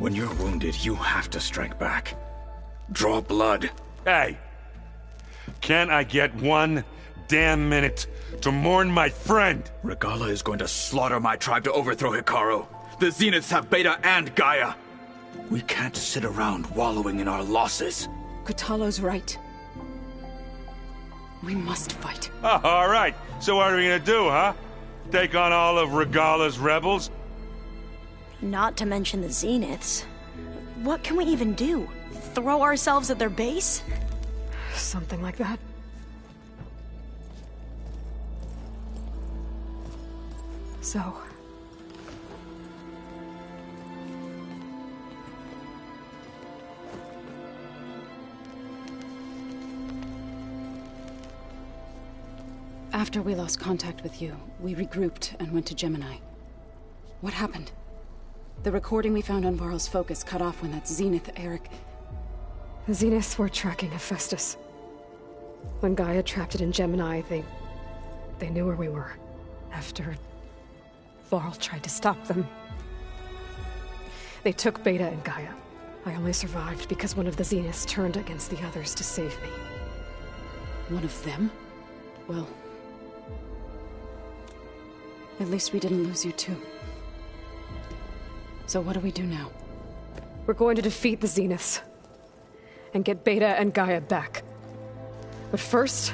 When you're wounded, you have to strike back. Draw blood. Hey! Can't I get one damn minute to mourn my friend? Regala is going to slaughter my tribe to overthrow Hikaru. The Zeniths have Beta and Gaia. We can't sit around wallowing in our losses. Kotallo's right. We must fight. Oh, all right. So what are we gonna do, huh? Take on all of Regala's rebels? Not to mention the Zeniths. What can we even do? Throw ourselves at their base? Something like that. So... After we lost contact with you, we regrouped and went to Gemini. What happened? The recording we found on Varl's focus cut off when that Zenith Eric... The Zeniths were tracking Hephaestus. When Gaia trapped it in Gemini, they knew where we were. After... Varl tried to stop them. They took Beta and Gaia. I only survived because one of the Zeniths turned against the others to save me. One of them? Well... at least we didn't lose you too. So what do we do now? We're going to defeat the Zeniths. And get Beta and Gaia back. But first...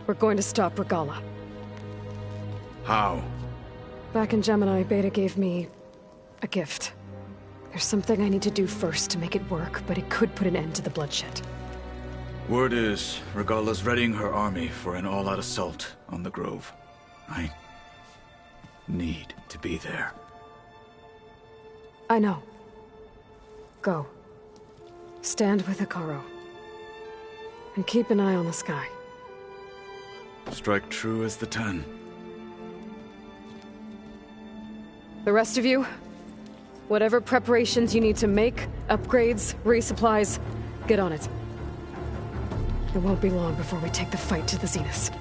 we're going to stop Regala. How? Back in Gemini, Beta gave me... a gift. There's something I need to do first to make it work, but it could put an end to the bloodshed. Word is, Regala's readying her army for an all-out assault on the Grove. I... need to be there. I know. Go. Stand with Hikaru. And keep an eye on the sky. Strike true as the 10. The rest of you, whatever preparations you need to make, upgrades, resupplies, get on it. It won't be long before we take the fight to the Zeniths.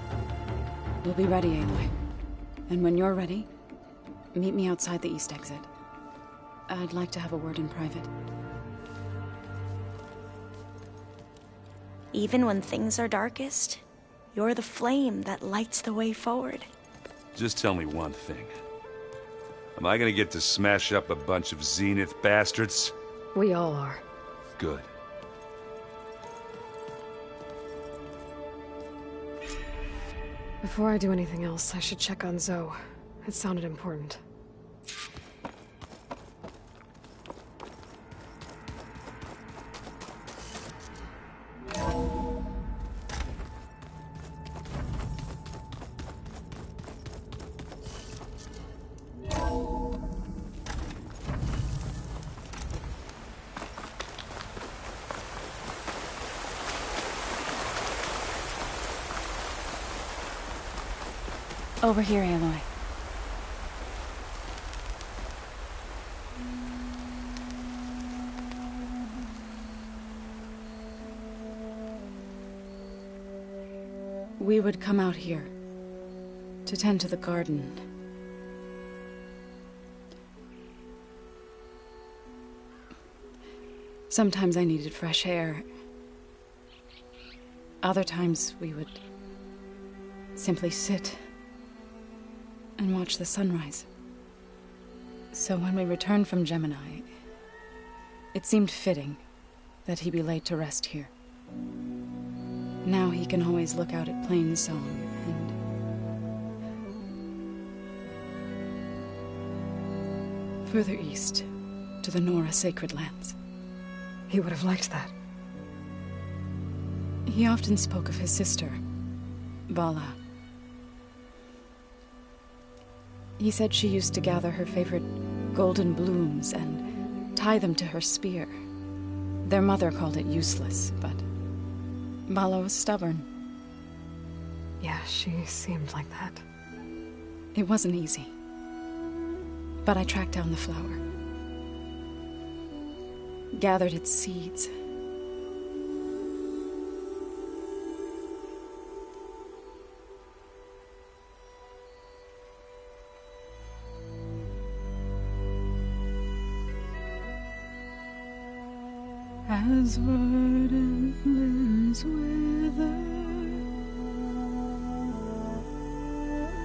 We'll be ready, Aloy. And when you're ready, meet me outside the east exit. I'd like to have a word in private. Even when things are darkest, you're the flame that lights the way forward. Just tell me one thing. Am I gonna get to smash up a bunch of Zenith bastards? We all are. Good. Before I do anything else, I should check on Zoe. It sounded important. Over here, Aloy. We would come out here to tend to the garden. Sometimes I needed fresh air. Other times we would simply sit and watch the sunrise. So when we returned from Gemini, it seemed fitting that he be laid to rest here. Now he can always look out at Plainsong and further east to the Nora sacred lands. He would have liked that. He often spoke of his sister, Vala. He said she used to gather her favorite golden blooms and tie them to her spear. Their mother called it useless, but Vala was stubborn. Yeah, she seemed like that. It wasn't easy. But I tracked down the flower. Gathered its seeds. as verdant limbs wither,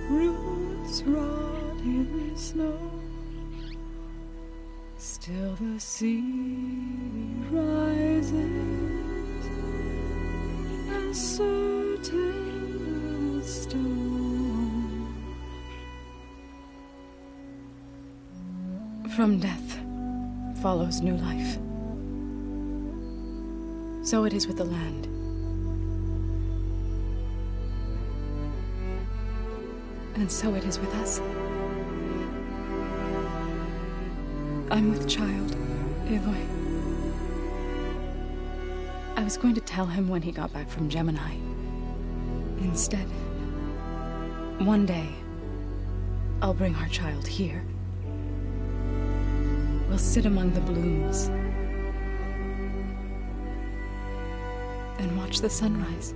roots rot in snow, still the sea rises as certain as stone. From death follows new life. So it is with the land. And so it is with us. I'm with child, Aloy. I was going to tell him when he got back from Gemini. Instead, one day, I'll bring our child here. We'll sit among the blooms and watch the sunrise.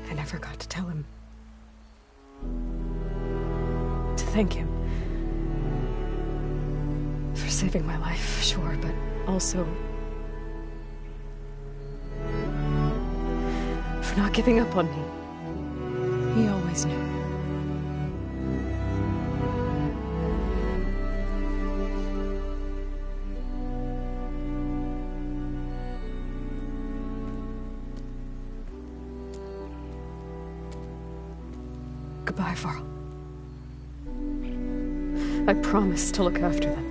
I never got to tell him. To thank him. For saving my life, sure, but also for not giving up on me. He always knew. Goodbye, Varl. I promise to look after them.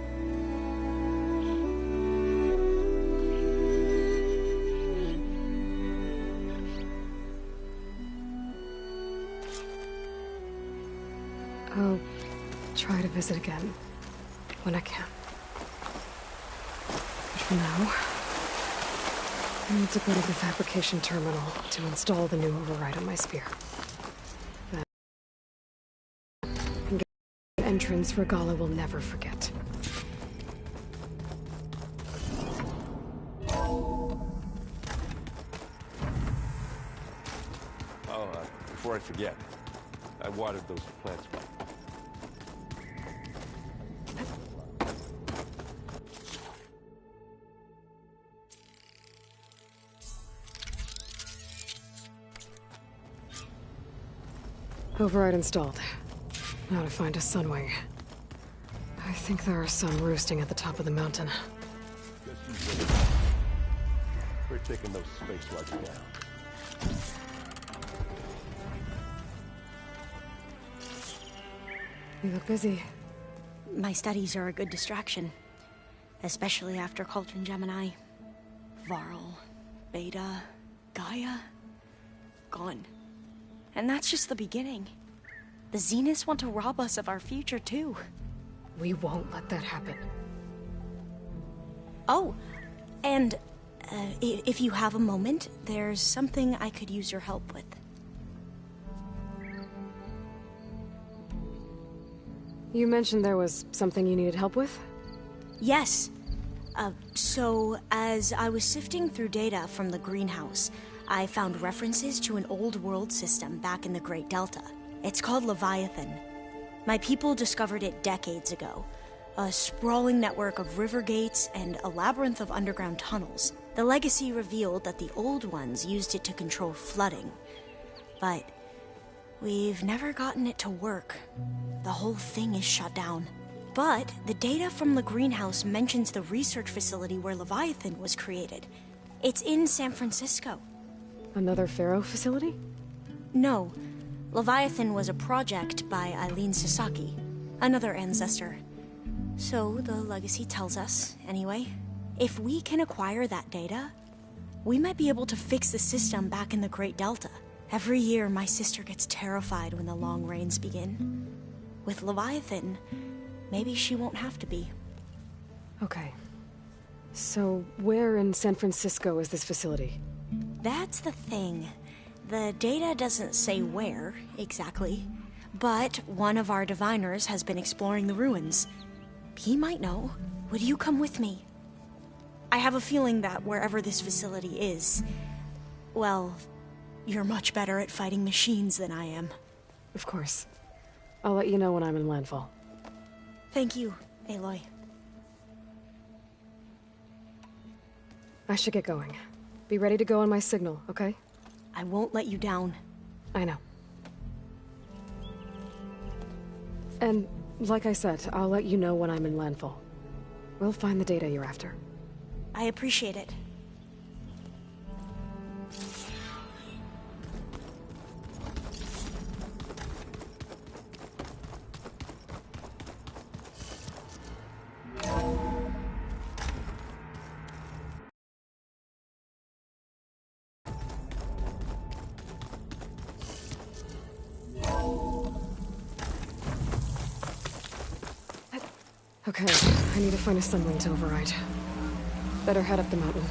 I'll try to visit again when I can. But for now, I need to go to the fabrication terminal to install the new override on my spear. Entrance Regala will never forget. Before I forget, I watered those plants right. Override installed. Now to find a sunwing. I think there are some roosting at the top of the mountain. We're taking those space slugs down. You look busy. My studies are a good distraction. Especially after Cauldron Gemini. Varl, Beta, Gaia. Gone. And that's just the beginning. The Zeniths want to rob us of our future, too. We won't let that happen. Oh, and if you have a moment, there's something I could use your help with. You mentioned there was something you needed help with? Yes. So, as I was sifting through data from the greenhouse, I found references to an old world system back in the Great Delta. It's called Leviathan. My people discovered it decades ago. A sprawling network of river gates and a labyrinth of underground tunnels. The legacy revealed that the old ones used it to control flooding. But we've never gotten it to work. The whole thing is shut down. But the data from the greenhouse mentions the research facility where Leviathan was created. It's in San Francisco. Another Pharaoh facility? No. Leviathan was a project by Eileen Sasaki, another ancestor. So the legacy tells us, anyway. If we can acquire that data, we might be able to fix the system back in the Great Delta. Every year, my sister gets terrified when the long rains begin. With Leviathan, maybe she won't have to be. Okay. So, where in San Francisco is this facility? That's the thing. The data doesn't say where, exactly. But one of our diviners has been exploring the ruins. He might know. Would you come with me? I have a feeling that wherever this facility is, well, you're much better at fighting machines than I am. Of course. I'll let you know when I'm in landfall. Thank you, Aloy. I should get going. Be ready to go on my signal, okay? I won't let you down. I know. And, like I said, I'll let you know when I'm in landfall. We'll find the data you're after. I appreciate it. Okay, I need to find a sunwing to override. Better head up the mountain.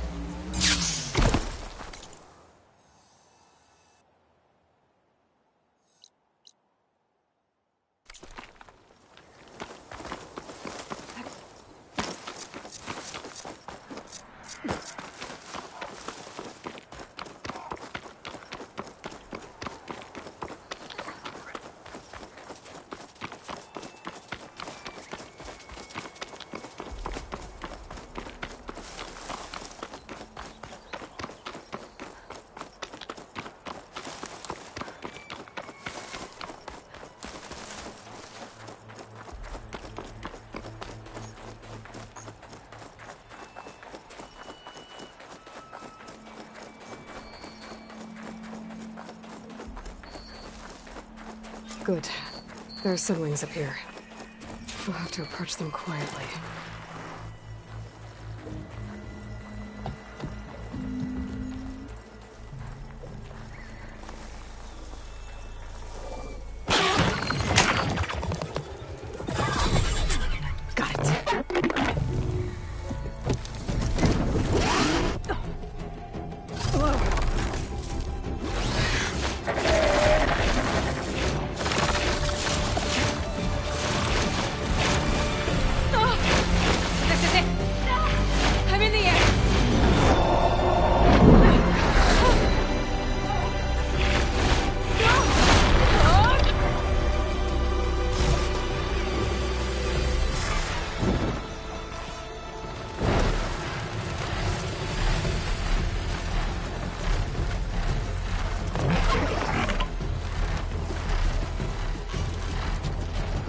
Good. There are sunwings up here. We'll have to approach them quietly. Got it.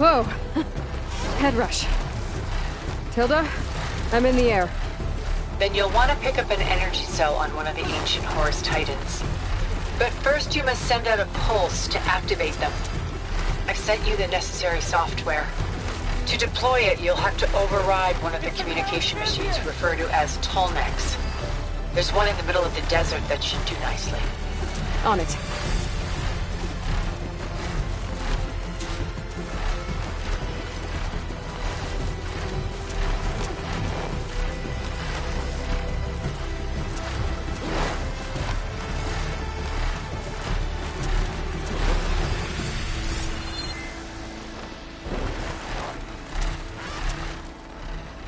Whoa! Head rush. Tilda, I'm in the air. Then you'll want to pick up an energy cell on one of the ancient Horus Titans. But first you must send out a pulse to activate them. I've sent you the necessary software. To deploy it, you'll have to override one of the communication machines referred to as Tallnecks. There's one in the middle of the desert that should do nicely. On it.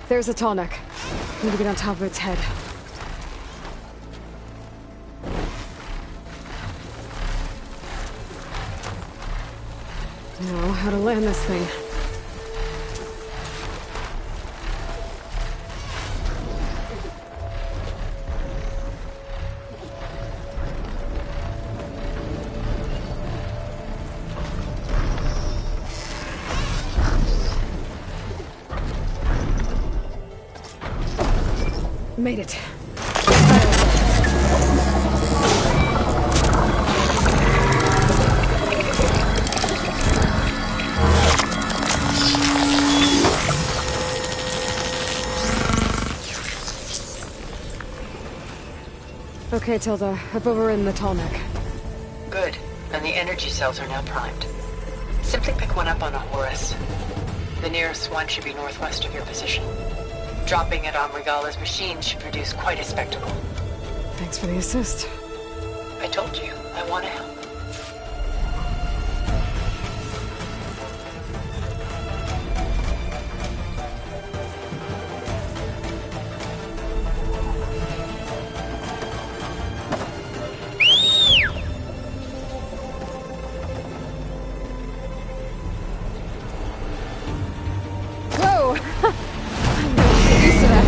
There's a tall neck. Need to get on top of its head. Know how to land this thing. Made it. Okay, Tilda. I've overridden the tall neck. Good. And the energy cells are now primed. Simply pick one up on a Horus. The nearest one should be northwest of your position. Dropping it on Regala's machine should produce quite a spectacle. Thanks for the assist. I told you, I want to help. Whoa! I'm not used to that.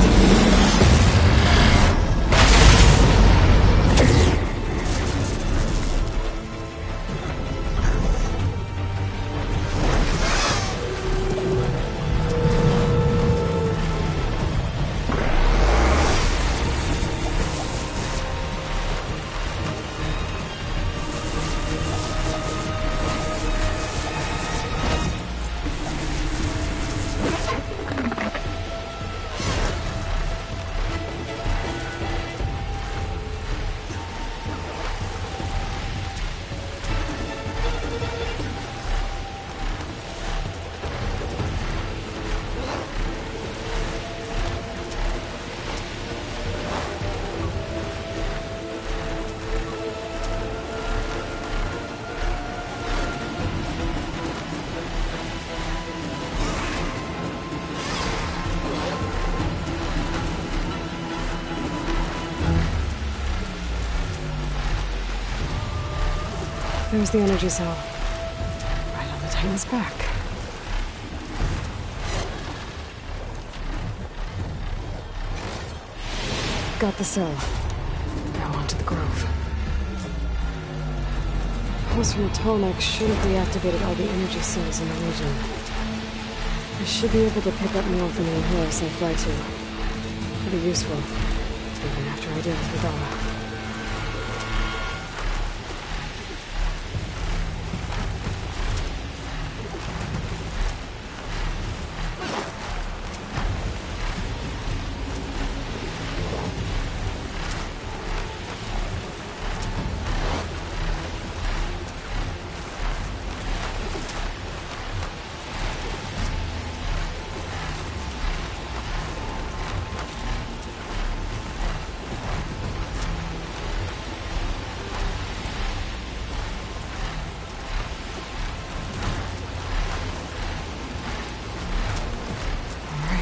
There's the energy cell. Right on the Titan's back. Got the cell. Now onto the Grove. Pulse from the Tolmec should have deactivated all the energy cells in the region. I should be able to pick up mail from the Horus I fly to. It'll be useful, even after I deal with Regala.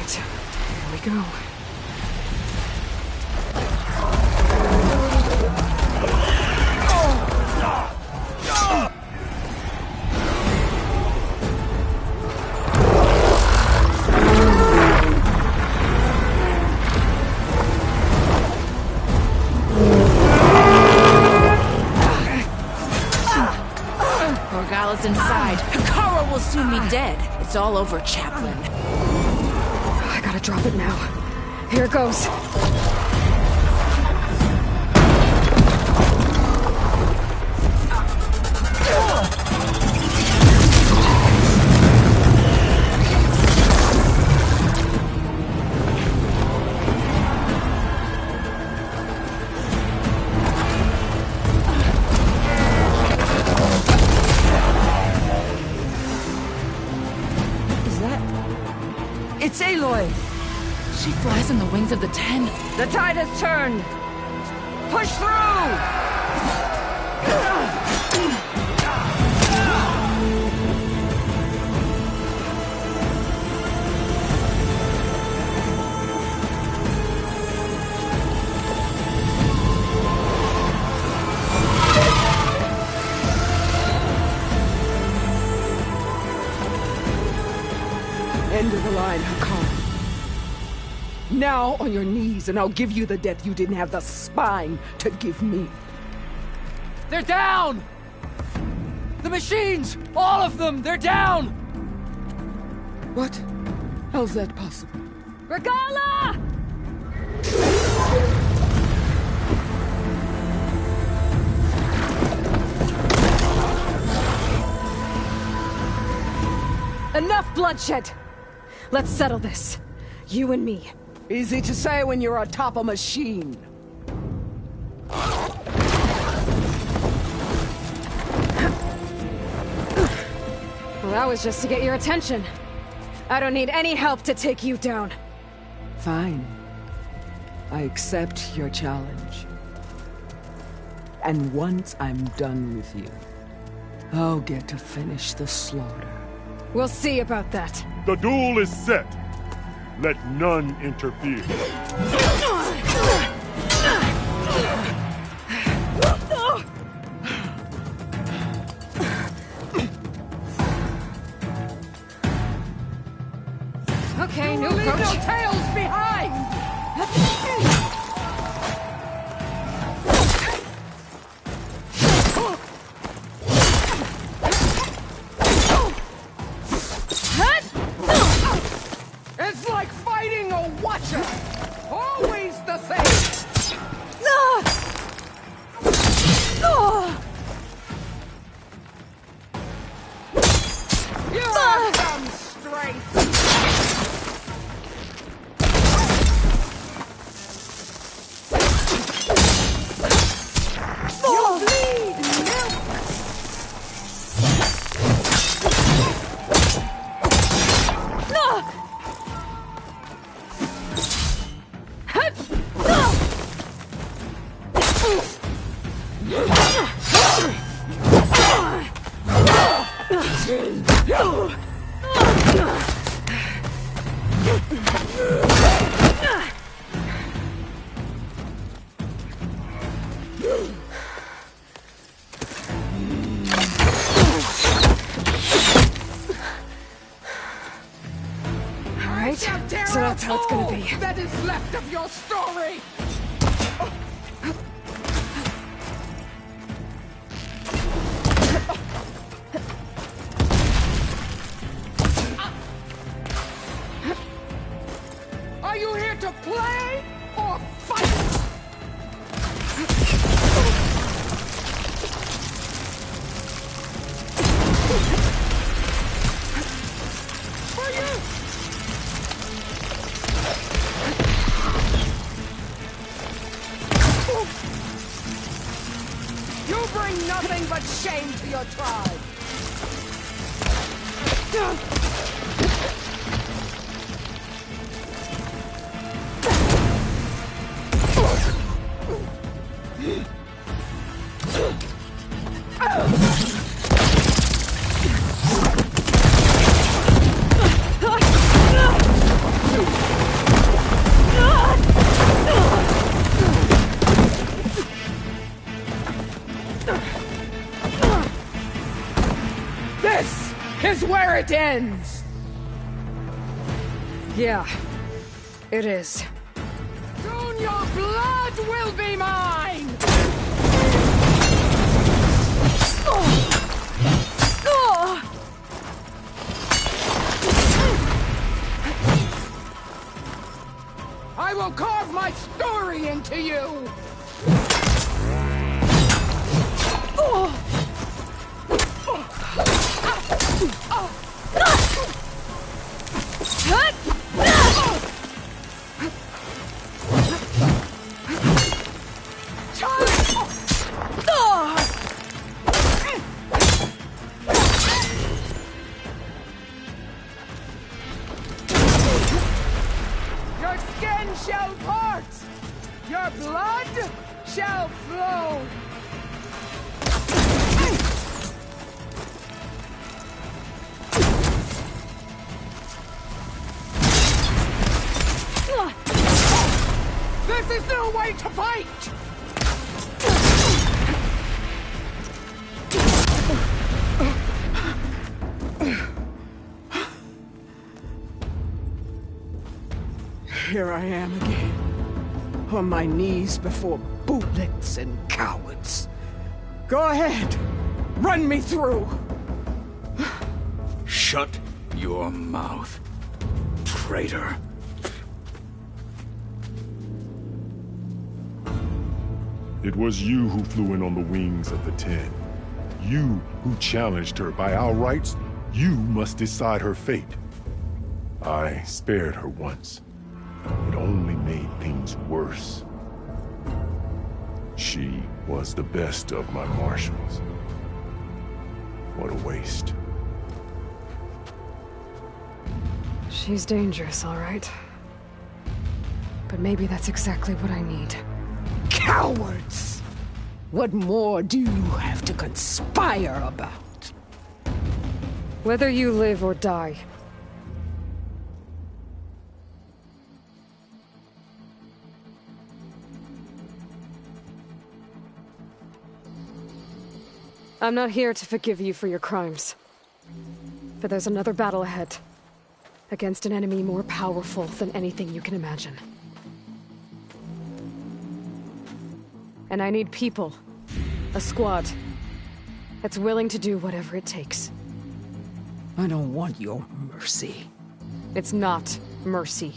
Here we go. Regala's inside. Hikaru will soon be dead. It's all over, Chaplain. I gotta drop it now. Here goes. It's Aloy! She flies on the wings of the Ten. The tide has turned! Push through! End of the line, Hikaru. Now on your knees, and I'll give you the death you didn't have the spine to give me. They're down! The machines! All of them! They're down! What? How's that possible? Regala! Enough bloodshed! Let's settle this. You and me. Easy to say when you're atop a machine. Well, that was just to get your attention. I don't need any help to take you down. Fine. I accept your challenge. And once I'm done with you, I'll get to finish the slaughter. We'll see about that. The duel is set. Let none interfere. Okay, new Leave approach. no tails behind! It's like fighting a watcher! Always me. that is left of your story! Are you here to play or fight? For you! You bring nothing but shame to your tribe! This is where it ends! Yeah, it is. Soon your blood will be mine! I will carve my story into you! Your skin shall part! Your blood shall flow! This is no way to fight! Here I am again, on my knees before bootlets and cowards. Go ahead, run me through. Shut your mouth, traitor. It was you who flew in on the wings of the 10. You who challenged her. By our rights, you must decide her fate. I spared her once. It only made things worse. She was the best of my marshals. What a waste. She's dangerous, all right. But maybe that's exactly what I need. Cowards! What more do you have to conspire about? Whether you live or die. I'm not here to forgive you for your crimes. But there's another battle ahead. Against an enemy more powerful than anything you can imagine. And I need people. A squad. That's willing to do whatever it takes. I don't want your mercy. It's not mercy.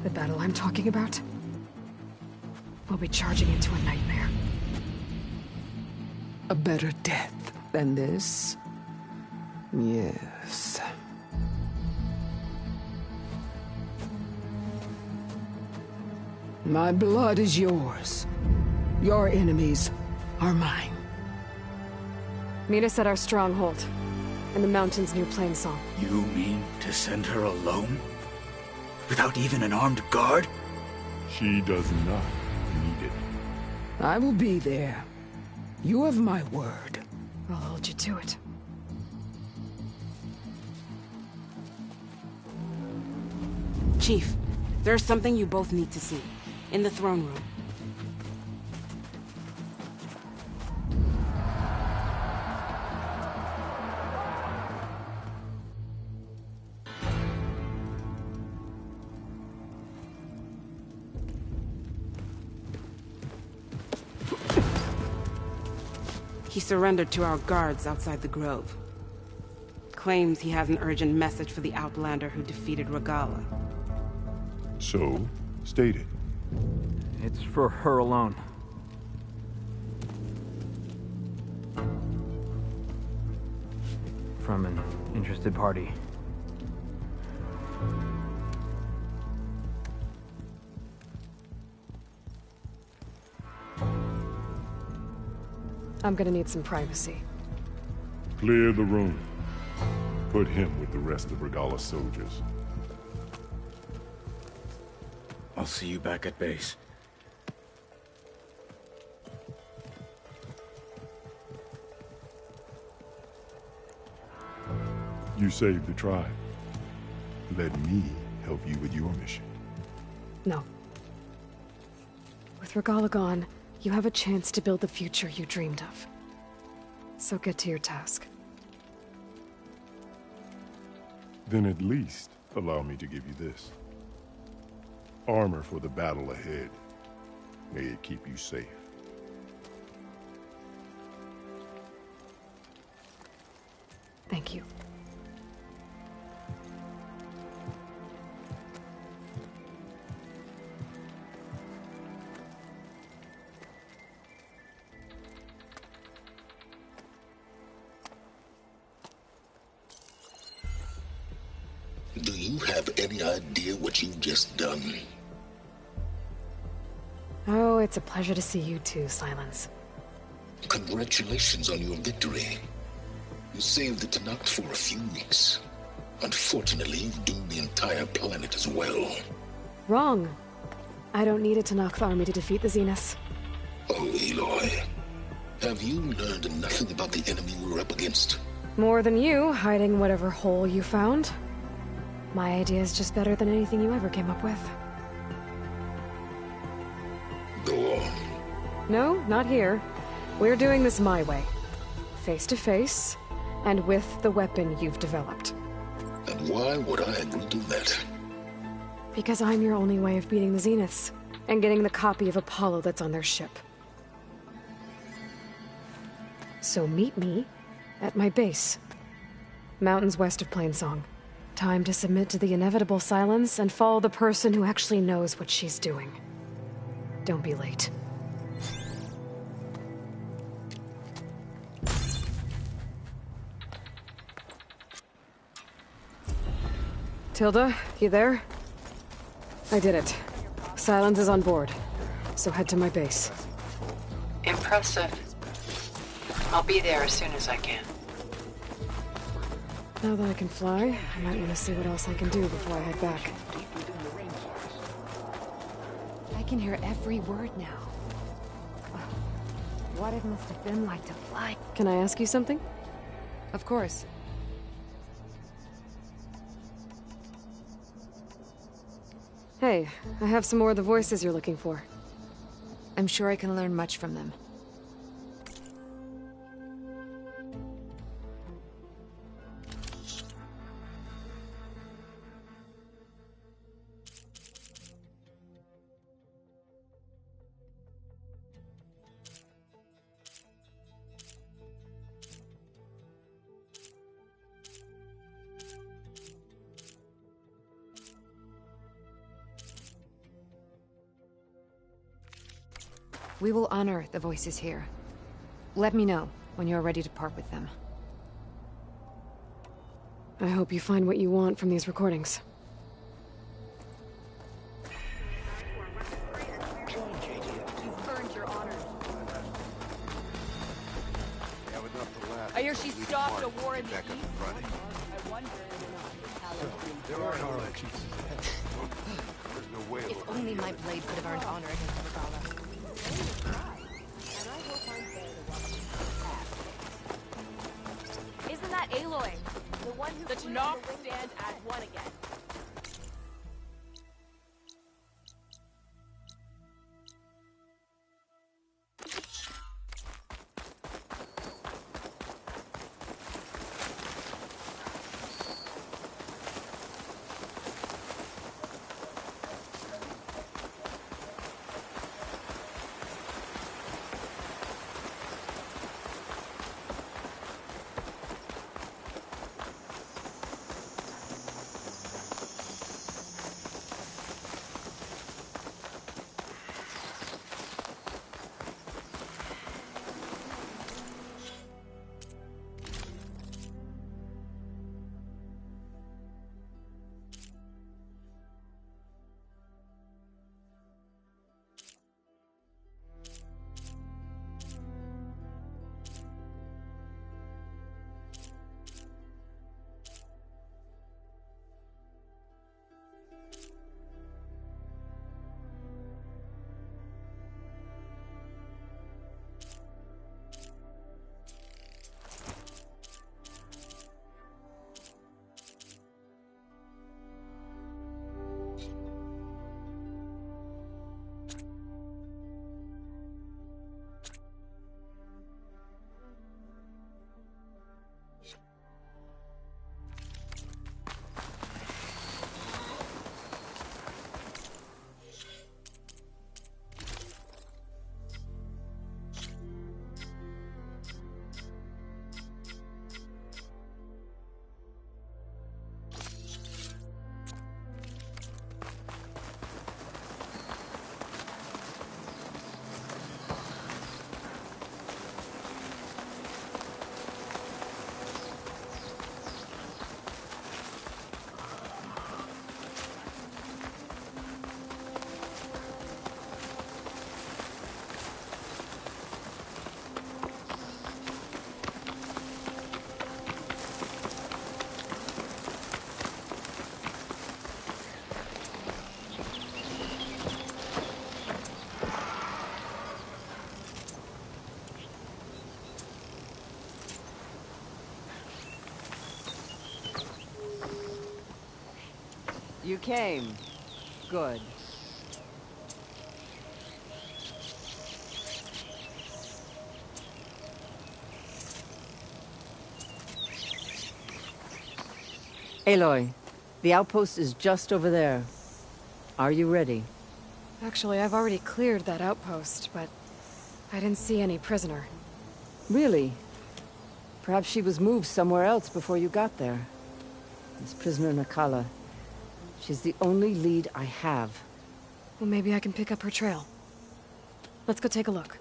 The battle I'm talking about will be charging into a nightmare. A better death than this? Yes. My blood is yours. Your enemies are mine. Meet us at our stronghold, in the mountains near Plainsong. You mean to send her alone? Without even an armed guard? She does not need it. I will be there. You have my word. I'll hold you to it. Chief, there's something you both need to see. In the throne room. He surrendered to our guards outside the grove. Claims he has an urgent message for the Outlander who defeated Regala. So, state it. It's for her alone. From an interested party. I'm gonna need some privacy. Clear the room. Put him with the rest of Regala's soldiers. I'll see you back at base. You saved the tribe. Let me help you with your mission. No. With Regala gone, you have a chance to build the future you dreamed of. So get to your task. Then at least allow me to give you this. Armor for the battle ahead. May it keep you safe. Thank you. Do you have any idea what you've just done? Oh, it's a pleasure to see you too, Silence. Congratulations on your victory. You saved the Tenakth for a few weeks. Unfortunately, you've doomed the entire planet as well. Wrong. I don't need a Tenakth army to defeat the Zeniths. Oh, Aloy. Have you learned nothing about the enemy we're up against? More than you, hiding whatever hole you found. My idea is just better than anything you ever came up with. Go on. No, not here. We're doing this my way. Face to face, and with the weapon you've developed. And why would I agree to that? Because I'm your only way of beating the Zeniths, and getting the copy of Apollo that's on their ship. So meet me at my base. Mountains west of Plainsong. Time to submit to the inevitable silence and follow the person who actually knows what she's doing. Don't be late. Tilda, you there? I did it. Silence is on board, so head to my base. Impressive. I'll be there as soon as I can. Now that I can fly, I might want to see what else I can do before I head back. I can hear every word now. What it must have been like to fly. Can I ask you something? Of course. Hey, I have some more of the voices you're looking for. I'm sure I can learn much from them. We will honor the voices here. Let me know when you're ready to part with them. I hope you find what you want from these recordings. I hear she stopped a war in the East. I wonder. There are no elections. There's no way. If only my blade could have earned honor against Regala. Isn't that Aloy? The one who... The Tenakth stand as one again. You came. Good. Aloy, the outpost is just over there. Are you ready? Actually, I've already cleared that outpost, but I didn't see any prisoner. Really? Perhaps she was moved somewhere else before you got there. This prisoner Nakala. She's the only lead I have. Well, maybe I can pick up her trail. Let's go take a look.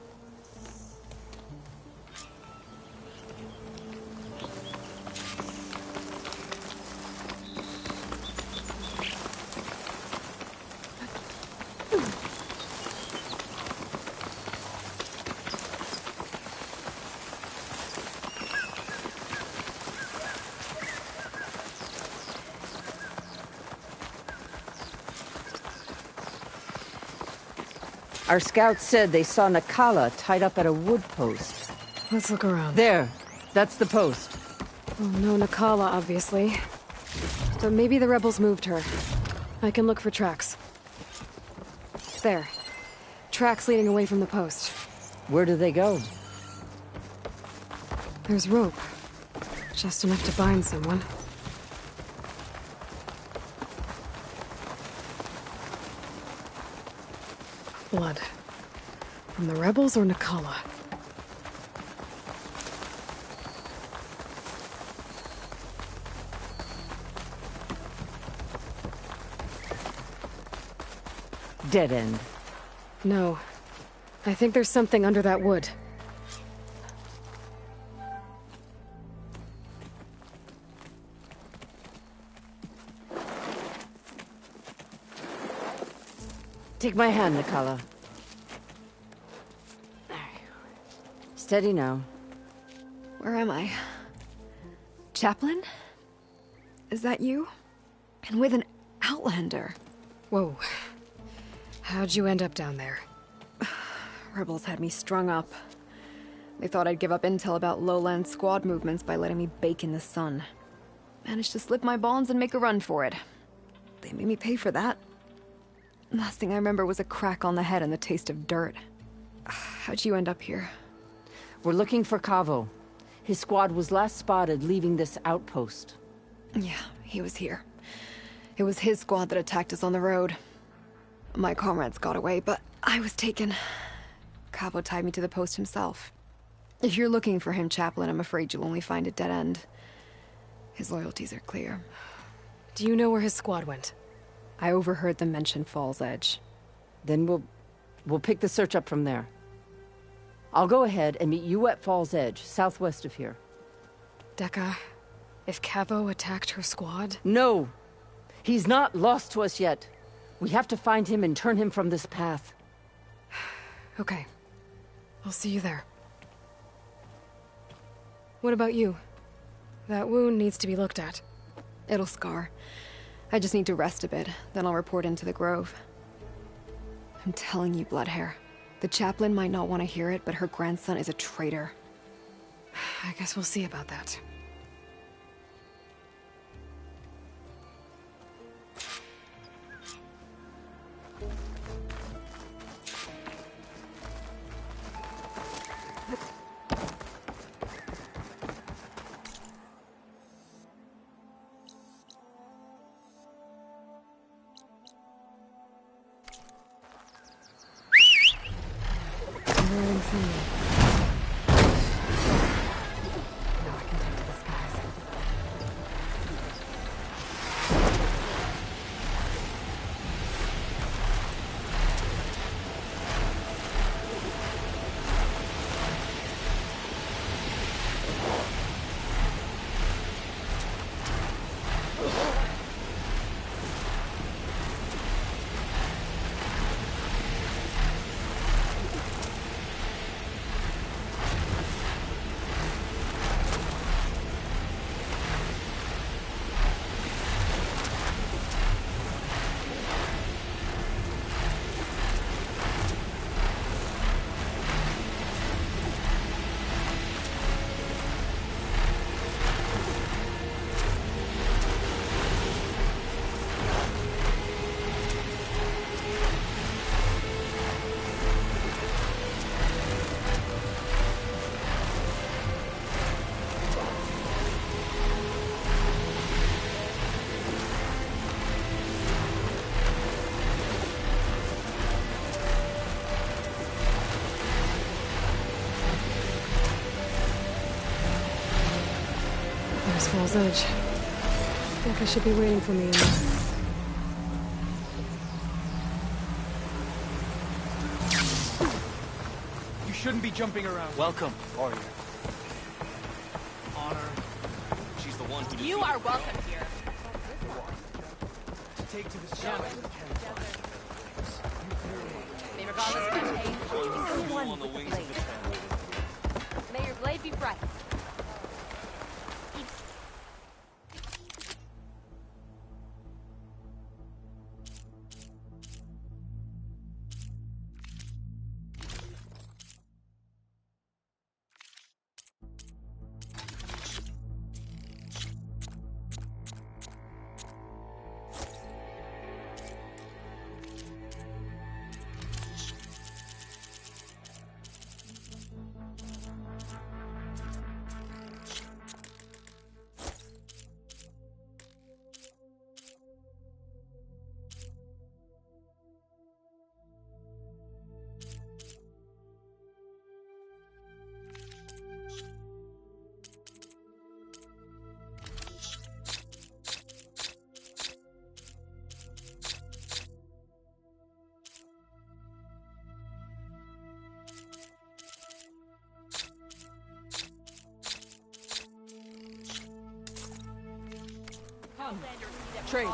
Our scouts said they saw Nakala tied up at a wood post. Let's look around. There. That's the post. Well, no Nakala, obviously. But maybe the rebels moved her. I can look for tracks. There. Tracks leading away from the post. Where do they go? There's rope. Just enough to bind someone. Blood. From the rebels or Nakala? Dead end. No. I think there's something under that wood. Take my hand, Nakala. Steady now. Where am I? Chaplain? Is that you? And with an Outlander. Whoa. How'd you end up down there? Rebels had me strung up. They thought I'd give up intel about lowland squad movements by letting me bake in the sun. Managed to slip my bonds and make a run for it. They made me pay for that. Last thing I remember was a crack on the head and the taste of dirt. How'd you end up here? We're looking for Kavo. His squad was last spotted leaving this outpost. Yeah, he was here. It was his squad that attacked us on the road. My comrades got away, but I was taken. Kavo tied me to the post himself. If you're looking for him, Chaplain, I'm afraid you'll only find a dead end. His loyalties are clear. Do you know where his squad went? I overheard them mention Fall's Edge. Then we'll pick the search up from there. I'll go ahead and meet you at Fall's Edge, southwest of here. Dekka, if Kavo attacked her squad? No! He's not lost to us yet. We have to find him and turn him from this path. Okay. I'll see you there. What about you? That wound needs to be looked at. It'll scar. I just need to rest a bit, then I'll report into the Grove. I'm telling you, Bloodhair. The chaplain might not want to hear it, but her grandson is a traitor. I guess we'll see about that. Falls Edge. Deca should be waiting for me in there. You shouldn't be jumping around. Welcome, Arya. Honor. She's the one who You are welcome here. to take to the shadow. May Regala's one with the blade. May your blade be bright. Trade.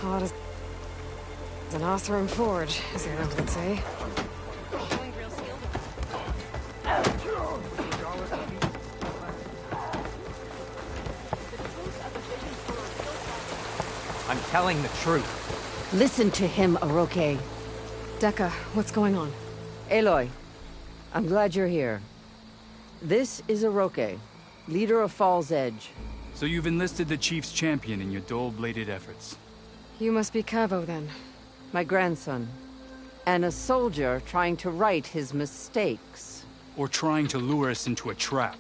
Hot as an Othram Forge, as Aaron would say. I'm telling the truth. Listen to him, Aroke. Deca, what's going on? Aloy, I'm glad you're here. This is Aroke, leader of Falls Edge. So you've enlisted the Chief's champion in your dull-bladed efforts. You must be Cavo, then. My grandson. And a soldier trying to right his mistakes. Or trying to lure us into a trap.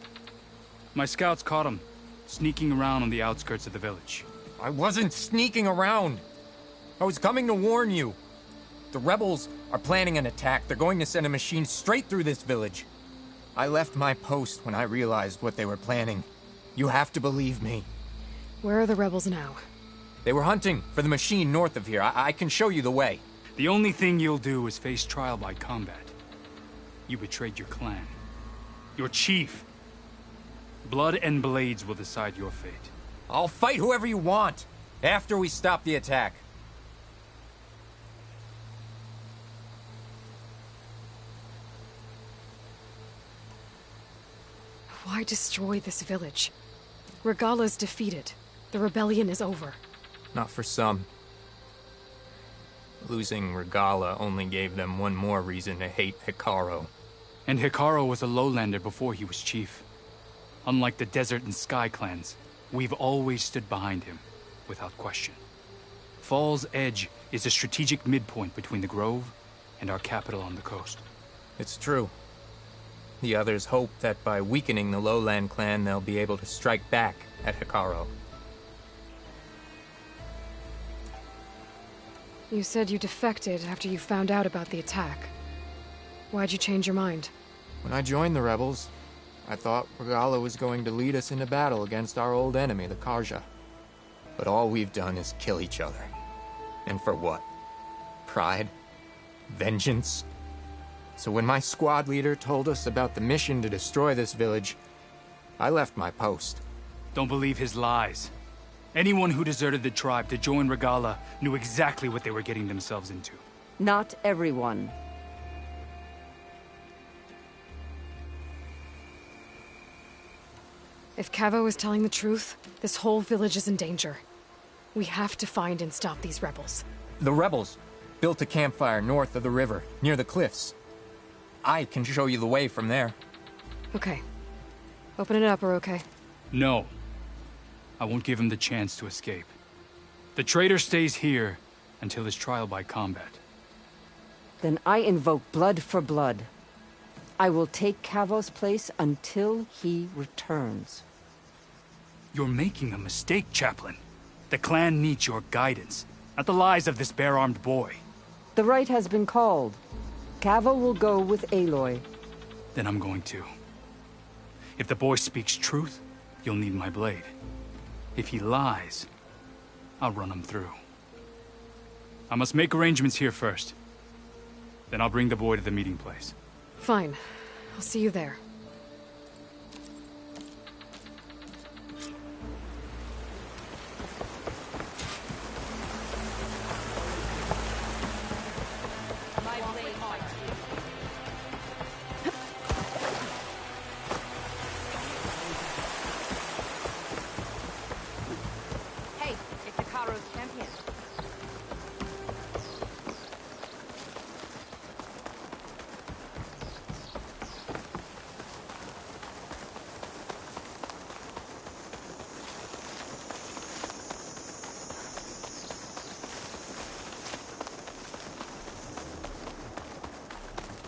My scouts caught him, sneaking around on the outskirts of the village. I wasn't sneaking around. I was coming to warn you. The rebels are planning an attack. They're going to send a machine straight through this village. I left my post when I realized what they were planning. You have to believe me. Where are the rebels now? They were hunting for the machine north of here. I can show you the way. The only thing you'll do is face trial by combat. You betrayed your clan. Your chief. Blood and blades will decide your fate. I'll fight whoever you want, after we stop the attack. Why destroy this village? Regala's defeated. The rebellion is over. Not for some. Losing Regala only gave them one more reason to hate Hikaru. And Hikaru was a lowlander before he was chief. Unlike the Desert and Sky clans, we've always stood behind him, without question. Falls Edge is a strategic midpoint between the Grove and our capital on the coast. It's true. The others hope that by weakening the Lowland clan, they'll be able to strike back at Hikaru. You said you defected after you found out about the attack. Why'd you change your mind? When I joined the rebels, I thought Regala was going to lead us into battle against our old enemy, the Karja. But all we've done is kill each other. And for what? Pride? Vengeance? So when my squad leader told us about the mission to destroy this village, I left my post. Don't believe his lies. Anyone who deserted the tribe to join Regala knew exactly what they were getting themselves into. Not everyone. If Cavo is telling the truth, this whole village is in danger. We have to find and stop these rebels. The rebels built a campfire north of the river, near the cliffs. I can show you the way from there. Okay. Open it up, or okay? No. I won't give him the chance to escape. The traitor stays here until his trial by combat. Then I invoke blood for blood. I will take Cavo's place until he returns. You're making a mistake, Chaplain. The clan needs your guidance, not the lies of this bare-armed boy. The right has been called. Cavo will go with Aloy. Then I'm going to. If the boy speaks truth, you'll need my blade. If he lies, I'll run him through. I must make arrangements here first. Then I'll bring the boy to the meeting place. Fine. I'll see you there. Hey, it's Akaro's champion.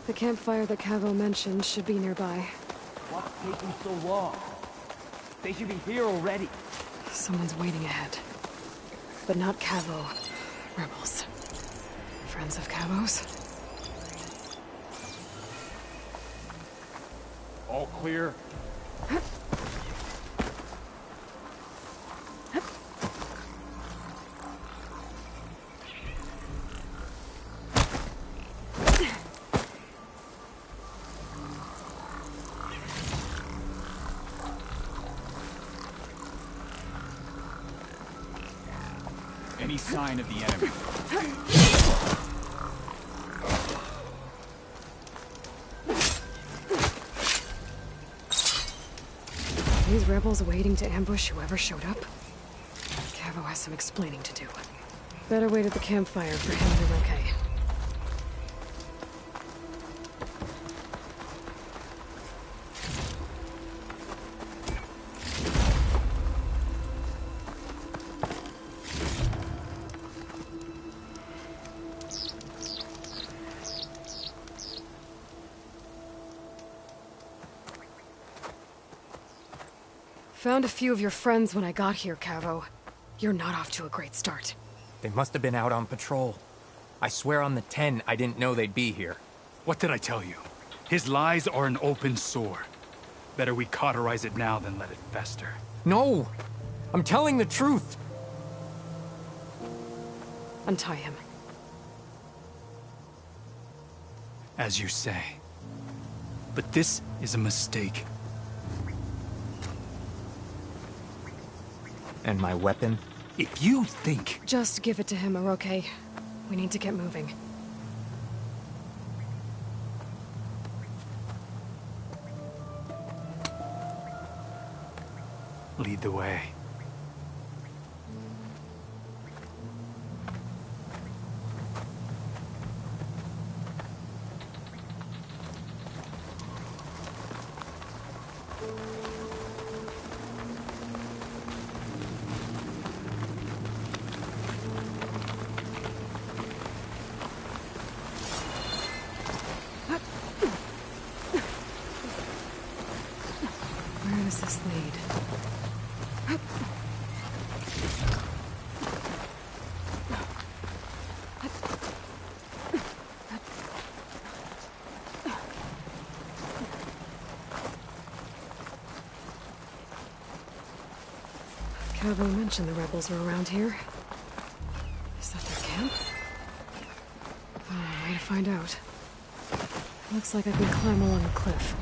The campfire that Cavo mentioned should be nearby. What's taking so long? They should be here already. Someone's waiting ahead. But not Cavo. Rebels. Friends of Cavo's. All clear? Any sign of the enemy? These rebels waiting to ambush whoever showed up? Cavo has some explaining to do. Better wait at the campfire for him and Roque. Found a few of your friends when I got here, Cavo. You're not off to a great start. They must have been out on patrol. I swear on the 10, I didn't know they'd be here. What did I tell you? His lies are an open sore. Better we cauterize it now than let it fester. No! I'm telling the truth! Untie him. As you say. But this is a mistake. And my weapon? If you think... Just give it to him, Roque. We need to get moving. Lead the way. Where does this lead? Cavo mentioned the rebels were around here. Is that their camp? Oh, way to find out. Looks like I can climb along the cliff.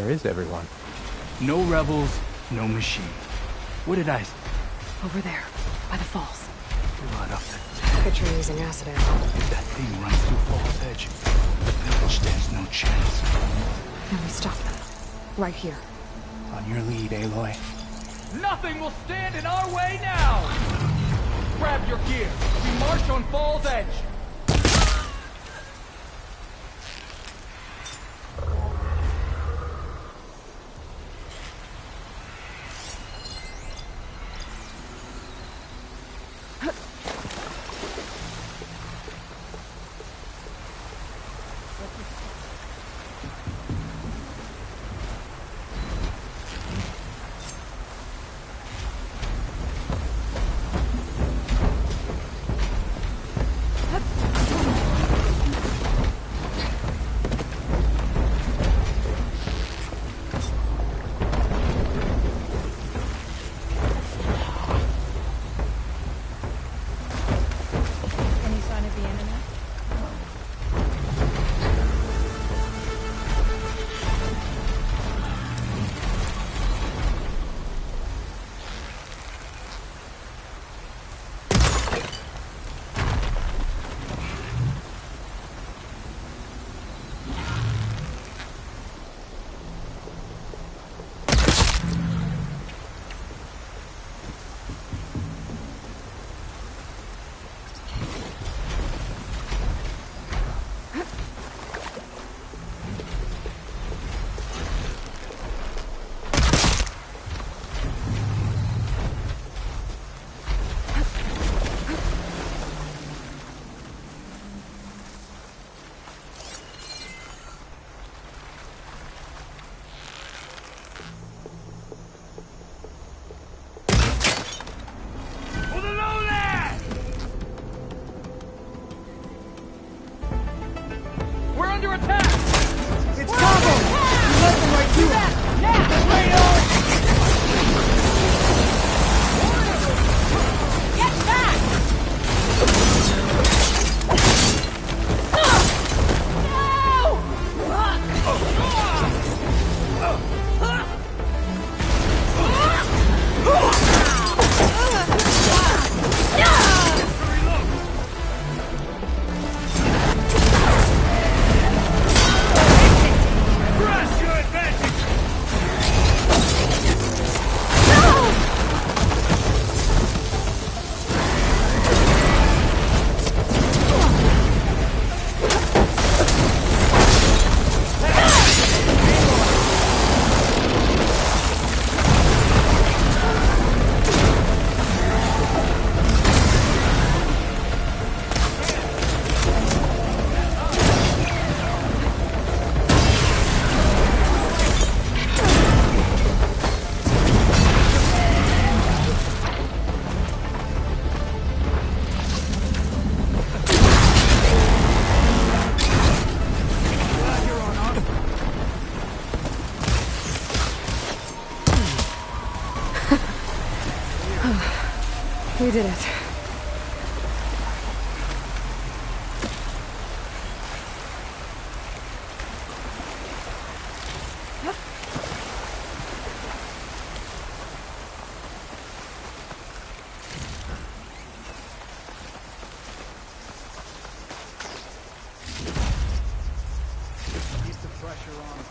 Where is everyone? No rebels, no machine. What did I say? Over there, by the falls. Blood up the... Picture using acid ammo. If that thing runs through Fall's Edge, the village stands no chance. And we stop them. Right here. On your lead, Aloy. Nothing will stand in our way now! Grab your gear. We march on Fall's Edge. We did it. Keep the pressure on.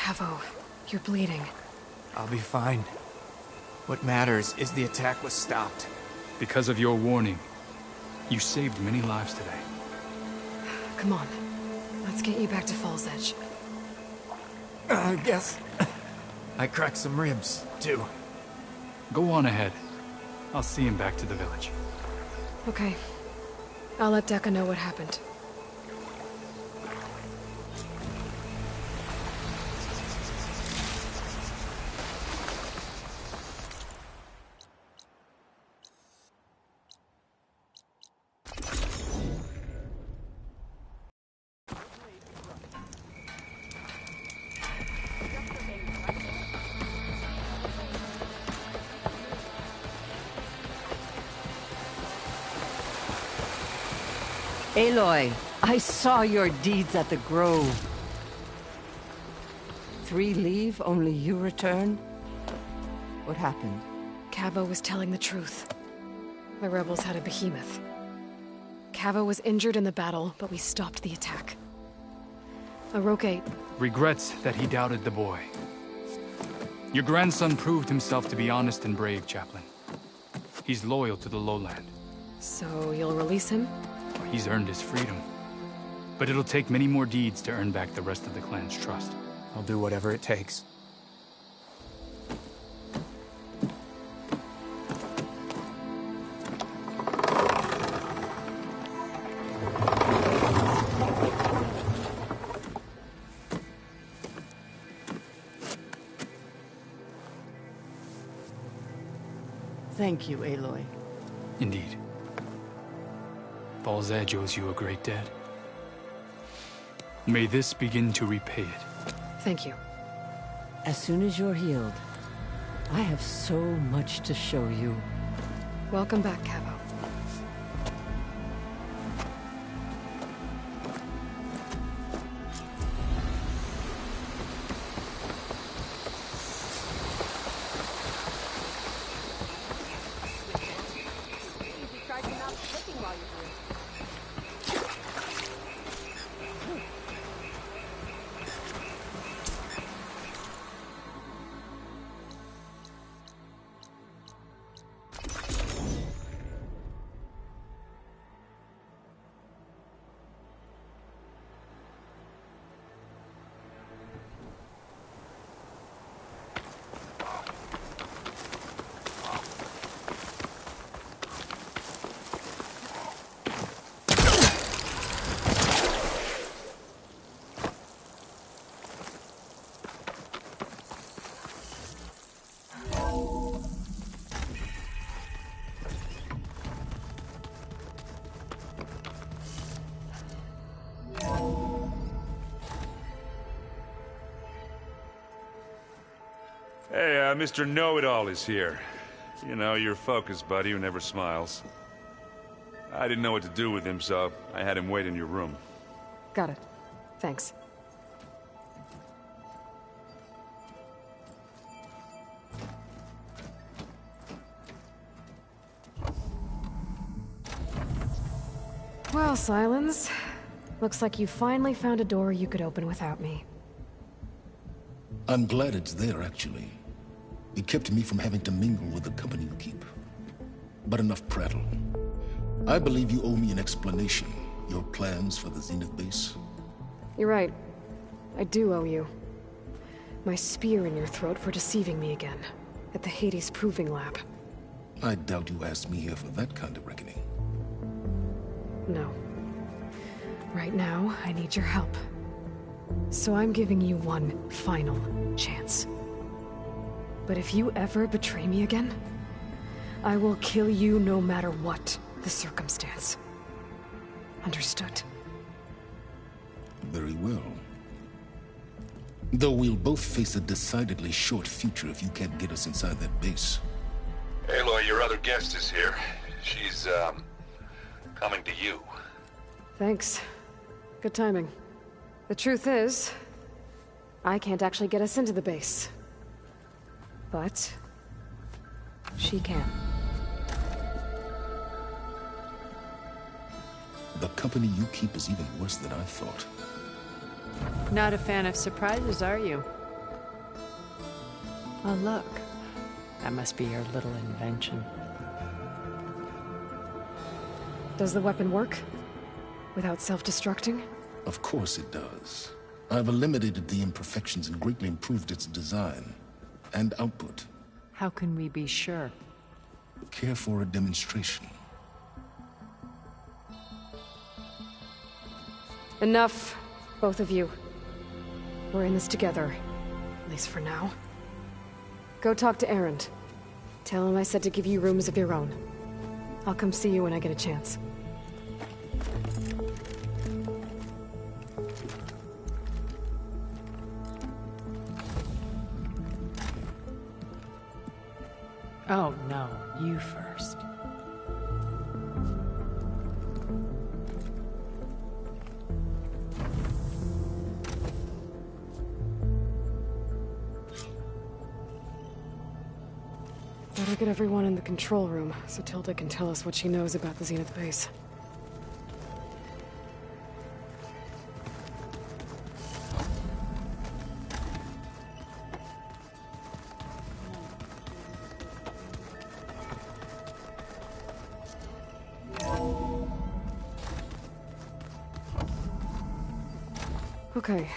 Cavo, you're bleeding. I'll be fine. What matters is the attack was stopped. Because of your warning, you saved many lives today. Come on. Let's get you back to Fall's Edge. I guess I cracked some ribs, too. Go on ahead. I'll see him back to the village. Okay. I'll let Dekka know what happened. Aloy, I saw your deeds at the Grove. 3 leave, only you return? What happened? Cavo was telling the truth. The rebels had a behemoth. Cavo was injured in the battle, but we stopped the attack. Aroke regrets that he doubted the boy. Your grandson proved himself to be honest and brave, Chaplain. He's loyal to the lowland. So you'll release him? He's earned his freedom. But it'll take many more deeds to earn back the rest of the clan's trust. I'll do whatever it takes. Thank you, Aloy. Indeed. Fall's Edge owes you a great debt. May this begin to repay it. Thank you. As soon as you're healed, I have so much to show you. Welcome back, Cavo. Hey, Mr. Know-It-All is here. You know, your focus buddy who never smiles. I didn't know what to do with him, so I had him wait in your room. Got it. Thanks. Well, Silence. Looks like you finally found a door you could open without me. I'm glad it's there, actually. It kept me from having to mingle with the company you keep. But enough prattle. I believe you owe me an explanation. Your plans for the Zenith base? You're right. I do owe you. My spear in your throat for deceiving me again. At the Hades Proving Lab. I doubt you asked me here for that kind of reckoning. No. Right now, I need your help. So I'm giving you one final chance. But if you ever betray me again, I will kill you no matter what the circumstance. Understood? Very well. Though we'll both face a decidedly short future if you can't get us inside that base. Aloy, your other guest is here. She's, coming to you. Thanks. Good timing. The truth is, I can't actually get us into the base. But she can. The company you keep is even worse than I thought. Not a fan of surprises, are you? Oh, look. That must be your little invention. Does the weapon work? Without self-destructing? Of course it does. I've eliminated the imperfections and greatly improved its design and output. How can we be sure? Care for a demonstration? Enough, both of you. We're in this together. At least for now. Go talk to Erend. Tell him I said to give you rooms of your own. I'll come see you when I get a chance. Oh, no. You first. Better get everyone in the control room, so Tilda can tell us what she knows about the Zenith base. Okay.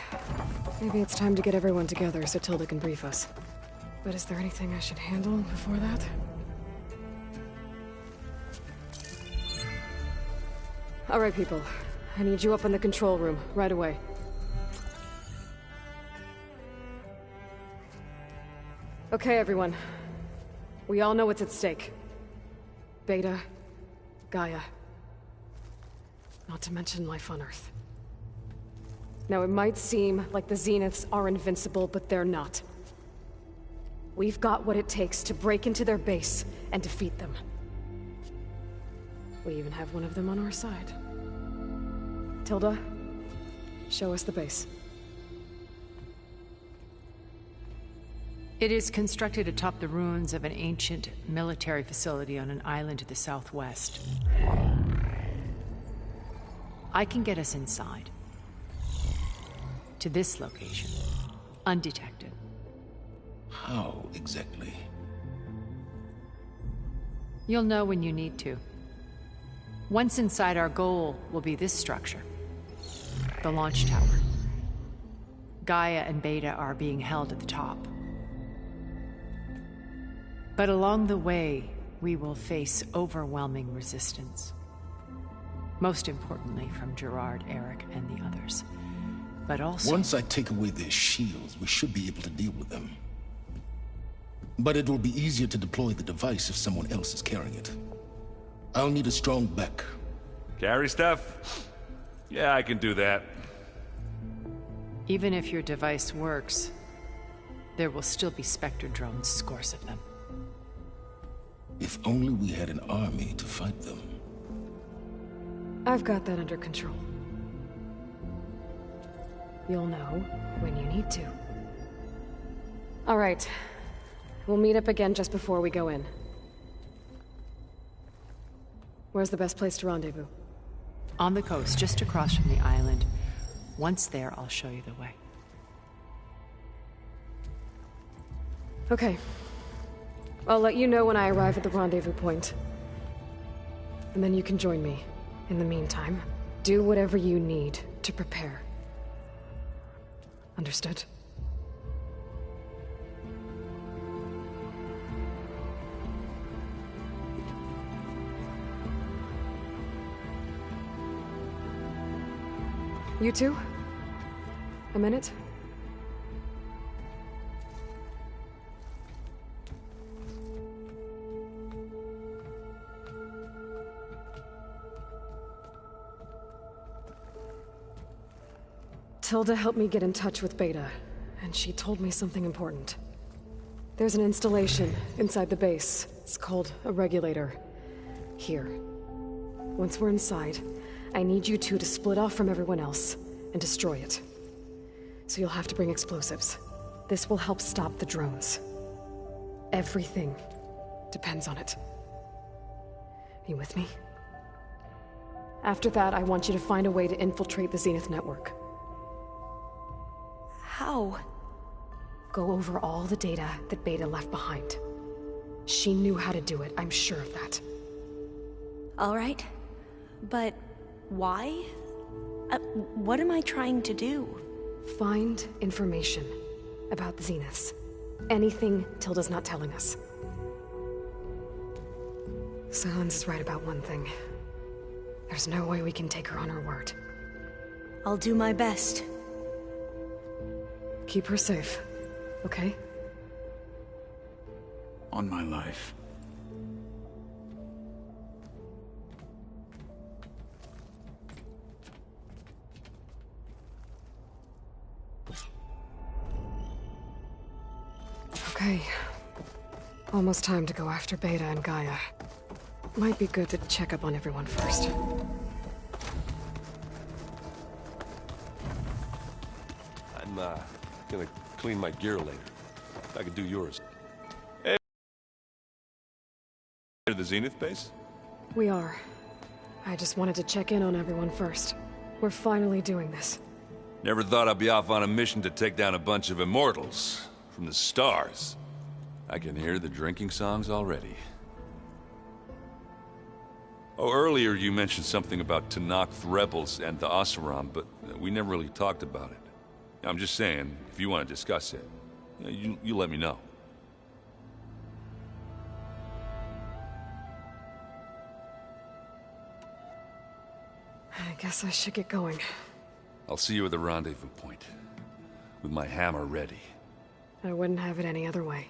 Maybe it's time to get everyone together so Tilda can brief us. But is there anything I should handle before that? All right, people. I need you up in the control room, right away. Okay, everyone. We all know what's at stake. Beta, Gaia. Not to mention life on Earth. Now, it might seem like the Zeniths are invincible, but they're not. We've got what it takes to break into their base and defeat them. We even have one of them on our side. Tilda, show us the base. It is constructed atop the ruins of an ancient military facility on an island to the southwest. I can get us inside. To this location, undetected. How exactly? You'll know when you need to. Once inside, our goal will be this structure. The launch tower. Gaia and Beta are being held at the top. But along the way, we will face overwhelming resistance. Most importantly from Gerard, Eric, and the others. But also... Once I take away their shields, we should be able to deal with them. But it will be easier to deploy the device if someone else is carrying it. I'll need a strong back. Carry stuff? Yeah, I can do that. Even if your device works, there will still be Spectre drones, scores of them. If only we had an army to fight them. I've got that under control. You'll know when you need to. All right. We'll meet up again just before we go in. Where's the best place to rendezvous? On the coast, just across from the island. Once there, I'll show you the way. Okay. I'll let you know when I arrive at the rendezvous point. And then you can join me. In the meantime, do whatever you need to prepare. Understood? You two? A minute? Tilda helped me get in touch with Beta, and she told me something important. There's an installation inside the base. It's called a regulator. Here. Once we're inside, I need you two to split off from everyone else and destroy it. So you'll have to bring explosives. This will help stop the drones. Everything depends on it. You with me? After that, I want you to find a way to infiltrate the Zenith network. How? go over all the data that Beta left behind. She knew how to do it, I'm sure of that. All right. But why? What am I trying to do? Find information about the Zeniths. Anything Tilda's not telling us. Silence is right about one thing. There's no way we can take her on her word. I'll do my best. Keep her safe, okay? On my life. Okay. Almost time to go after Beta and Gaia. Might be good to check up on everyone first. I'm, gonna clean my gear later. I could do yours. Hey, to the Zenith base? We are. I just wanted to check in on everyone first. We're finally doing this. Never thought I'd be off on a mission to take down a bunch of immortals from the stars. I can hear the drinking songs already. Oh, earlier you mentioned something about Tenakth rebels and the Oseram, but we never really talked about it. I'm just saying, if you want to discuss it, you let me know. I guess I should get going. I'll see you at the rendezvous point, with my hammer ready. I wouldn't have it any other way.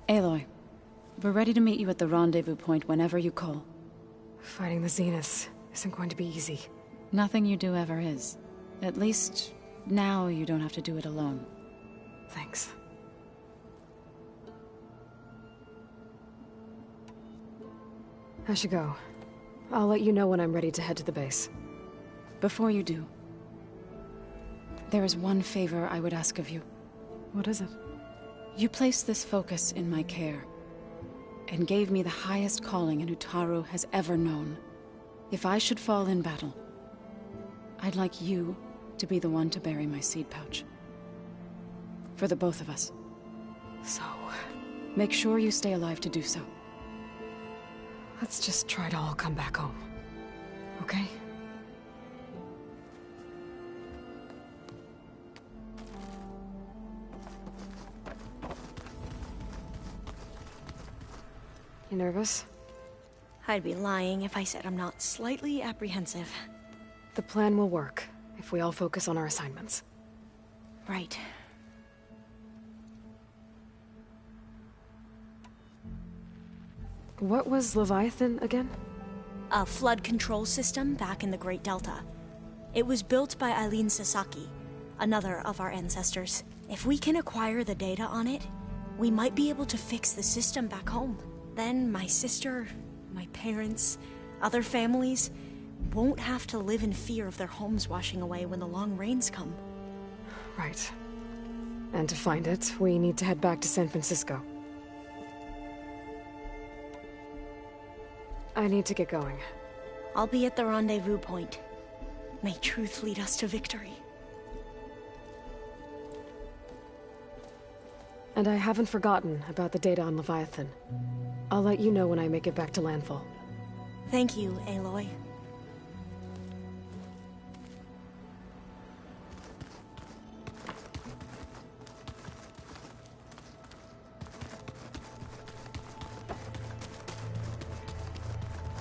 Aloy, we're ready to meet you at the rendezvous point whenever you call. Fighting the Zeniths isn't going to be easy. Nothing you do ever is. At least, now you don't have to do it alone. Thanks. I should go. I'll let you know when I'm ready to head to the base. Before you do, there is one favor I would ask of you. What is it? You placed this focus in my care, and gave me the highest calling an Utaru has ever known. If I should fall in battle, I'd like you to be the one to bury my seed pouch. For the both of us. So... make sure you stay alive to do so. let's just try to all come back home. Okay? You nervous? I'd be lying if I said I'm not slightly apprehensive. The plan will work, if we all focus on our assignments. Right. What was Leviathan again? A flood control system back in the Great Delta. It was built by Eileen Sasaki, another of our ancestors. If we can acquire the data on it, we might be able to fix the system back home. Then my sister, my parents, other families won't have to live in fear of their homes washing away when the long rains come. Right. And to find it, we need to head back to San Francisco. I need to get going. I'll be at the rendezvous point. May truth lead us to victory. And I haven't forgotten about the data on Leviathan. I'll let you know when I make it back to landfall. Thank you, Aloy.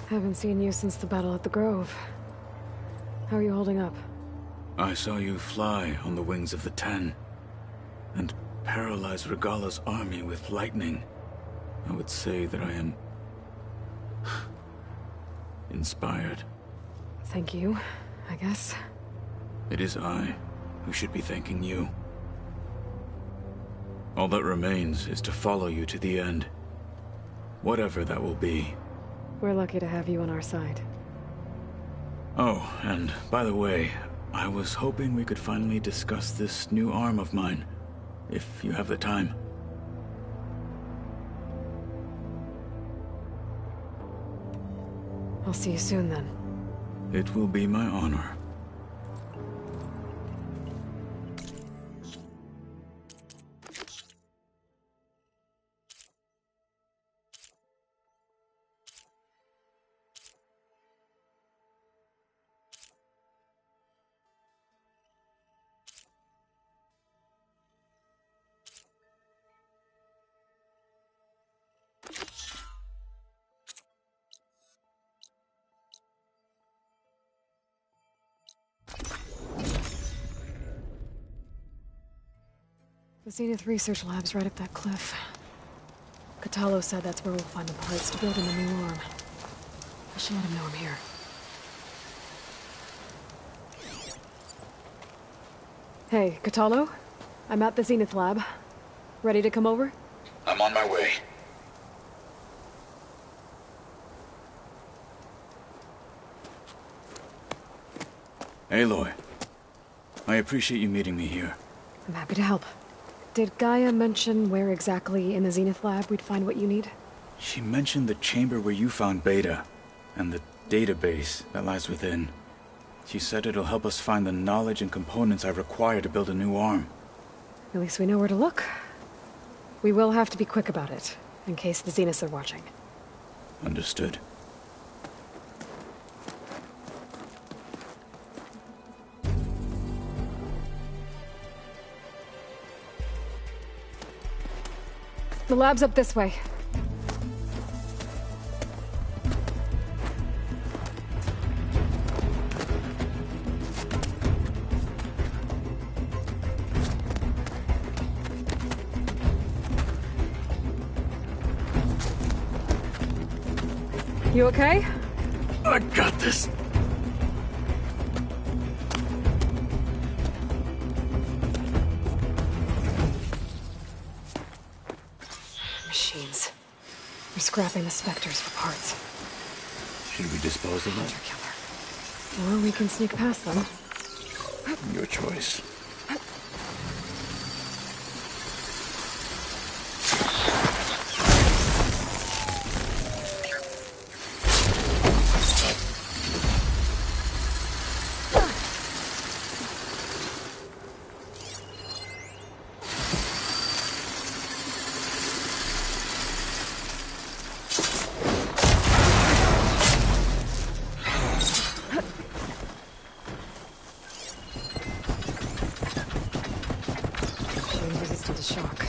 Haven't seen you since the battle at the Grove. How are you holding up? I saw you fly on the wings of the Ten, and paralyze Regalla's army with lightning. I would say that I am... inspired. Thank you, I guess. It is I who should be thanking you. All that remains is to follow you to the end. Whatever that will be. We're lucky to have you on our side. Oh, and by the way, I was hoping we could finally discuss this new arm of mine, if you have the time. I'll see you soon then. It will be my honor. The Zenith Research Lab's right up that cliff. Catalo said that's where we'll find the parts to build him a new arm. I should let him know I'm here. Hey, Catalo? I'm at the Zenith Lab. Ready to come over? I'm on my way. Aloy, I appreciate you meeting me here. I'm happy to help. Did Gaia mention where exactly in the Zenith Lab we'd find what you need? She mentioned the chamber where you found Beta, and the database that lies within. She said it'll help us find the knowledge and components I require to build a new arm. At least we know where to look. We will have to be quick about it, in case the Zeniths are watching. Understood. The lab's up this way. You okay? I got this. Machines. We're scrapping the Spectres for parts. Should we dispose of them? Or we can sneak past them. Your choice. Resistant to shock.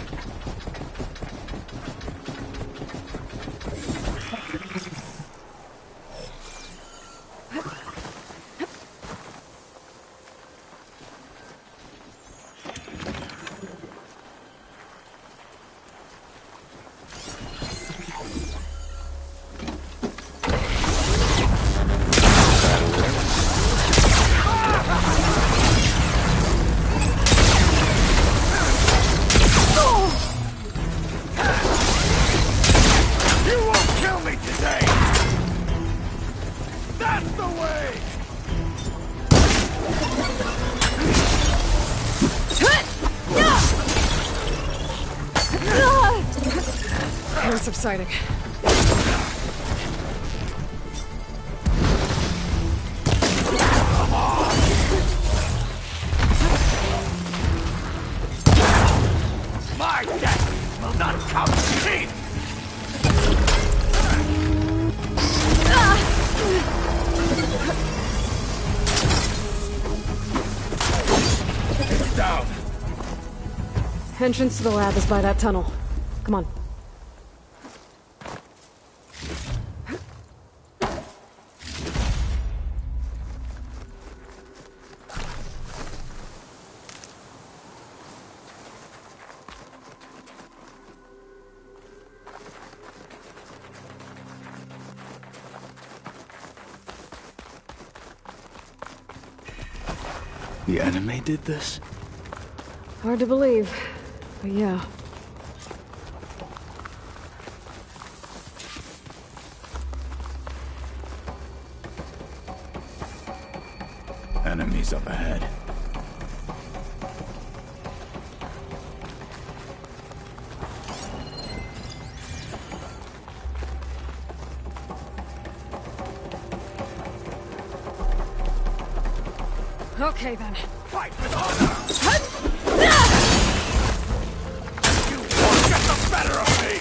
Subsiding. My death will not come cheap! Down. Entrance to the lab is by that tunnel. Come on. The enemy did this? Hard to believe, but yeah. Enemies up ahead. Okay, then. Fight with honor! You won't get the better of me!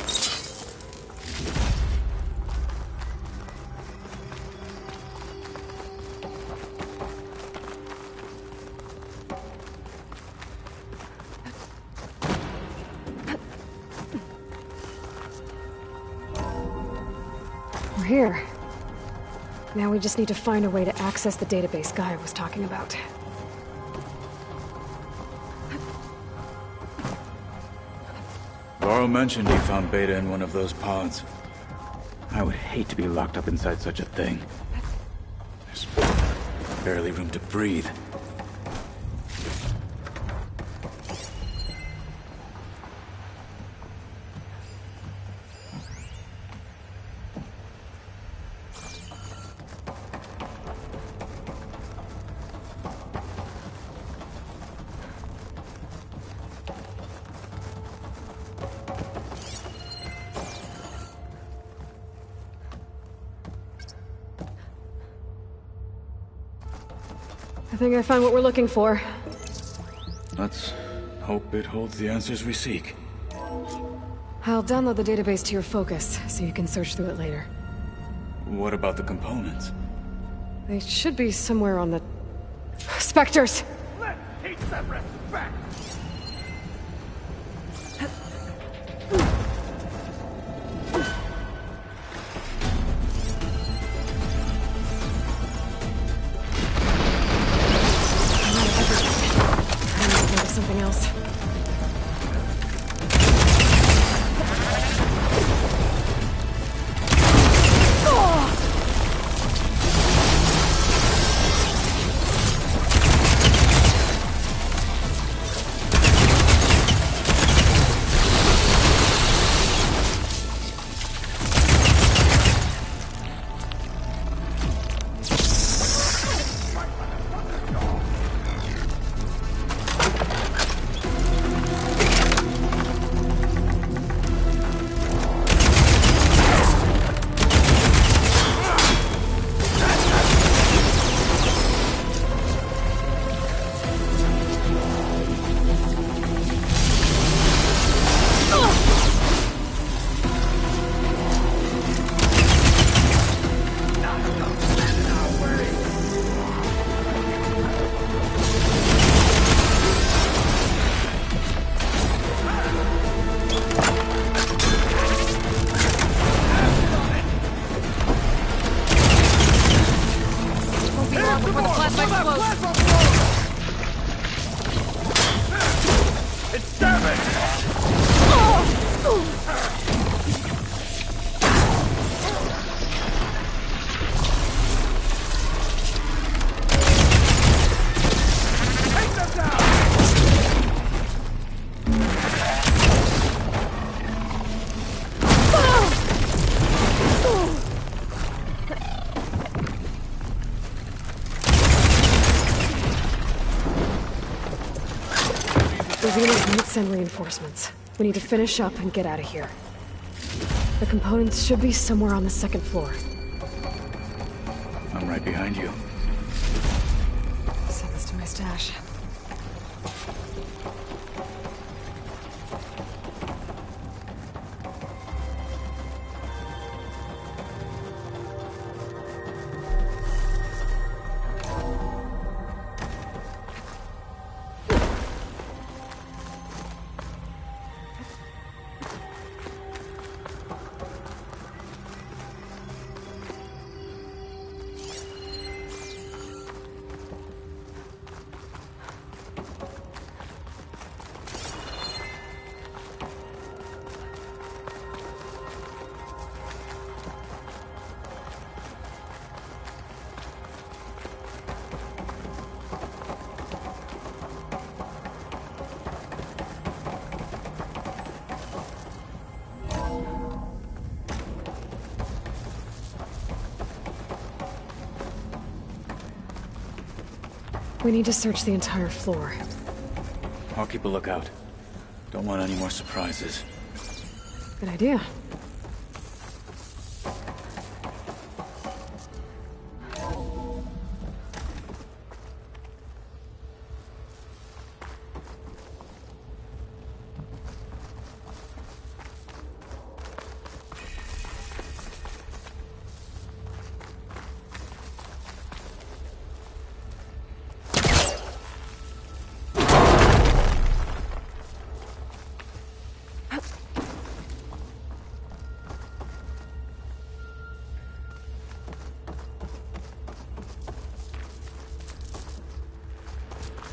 We're here. Now we just need to find a way to access the database Gaia was talking about. Varl mentioned he found Beta in one of those pods. I would hate to be locked up inside such a thing. There's barely room to breathe. I think I found what we're looking for. Let's hope it holds the answers we seek. I'll download the database to your focus, so you can search through it later. What about the components? They should be somewhere on the... Spectres! Let's teach them respect! Something else. Send reinforcements. We need to finish up and get out of here. The components should be somewhere on the second floor. I'm right behind you. Send this to my stash. We need to search the entire floor. I'll keep a lookout. Don't want any more surprises. Good idea.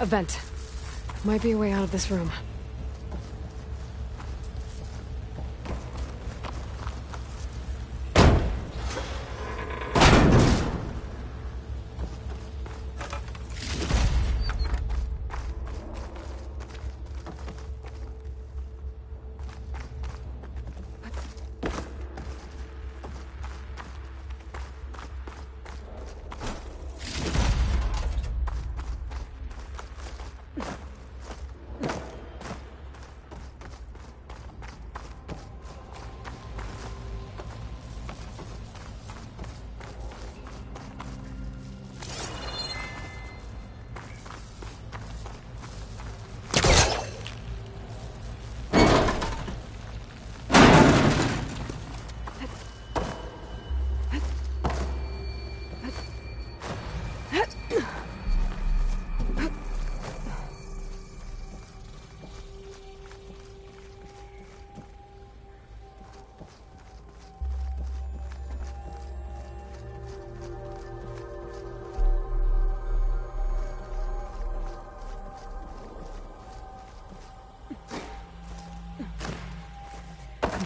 A vent. Might be a way out of this room.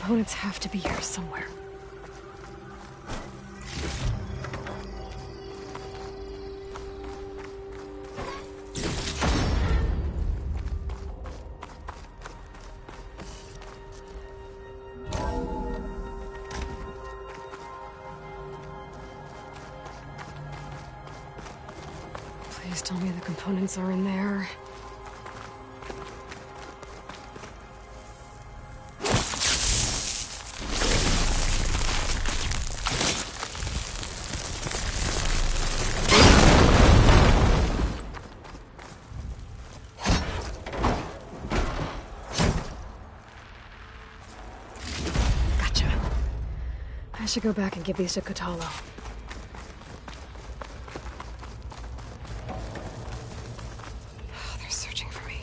Components have to be here somewhere. Please tell me the components are in there. I should go back and give these to Kotalo. Oh, they're searching for me.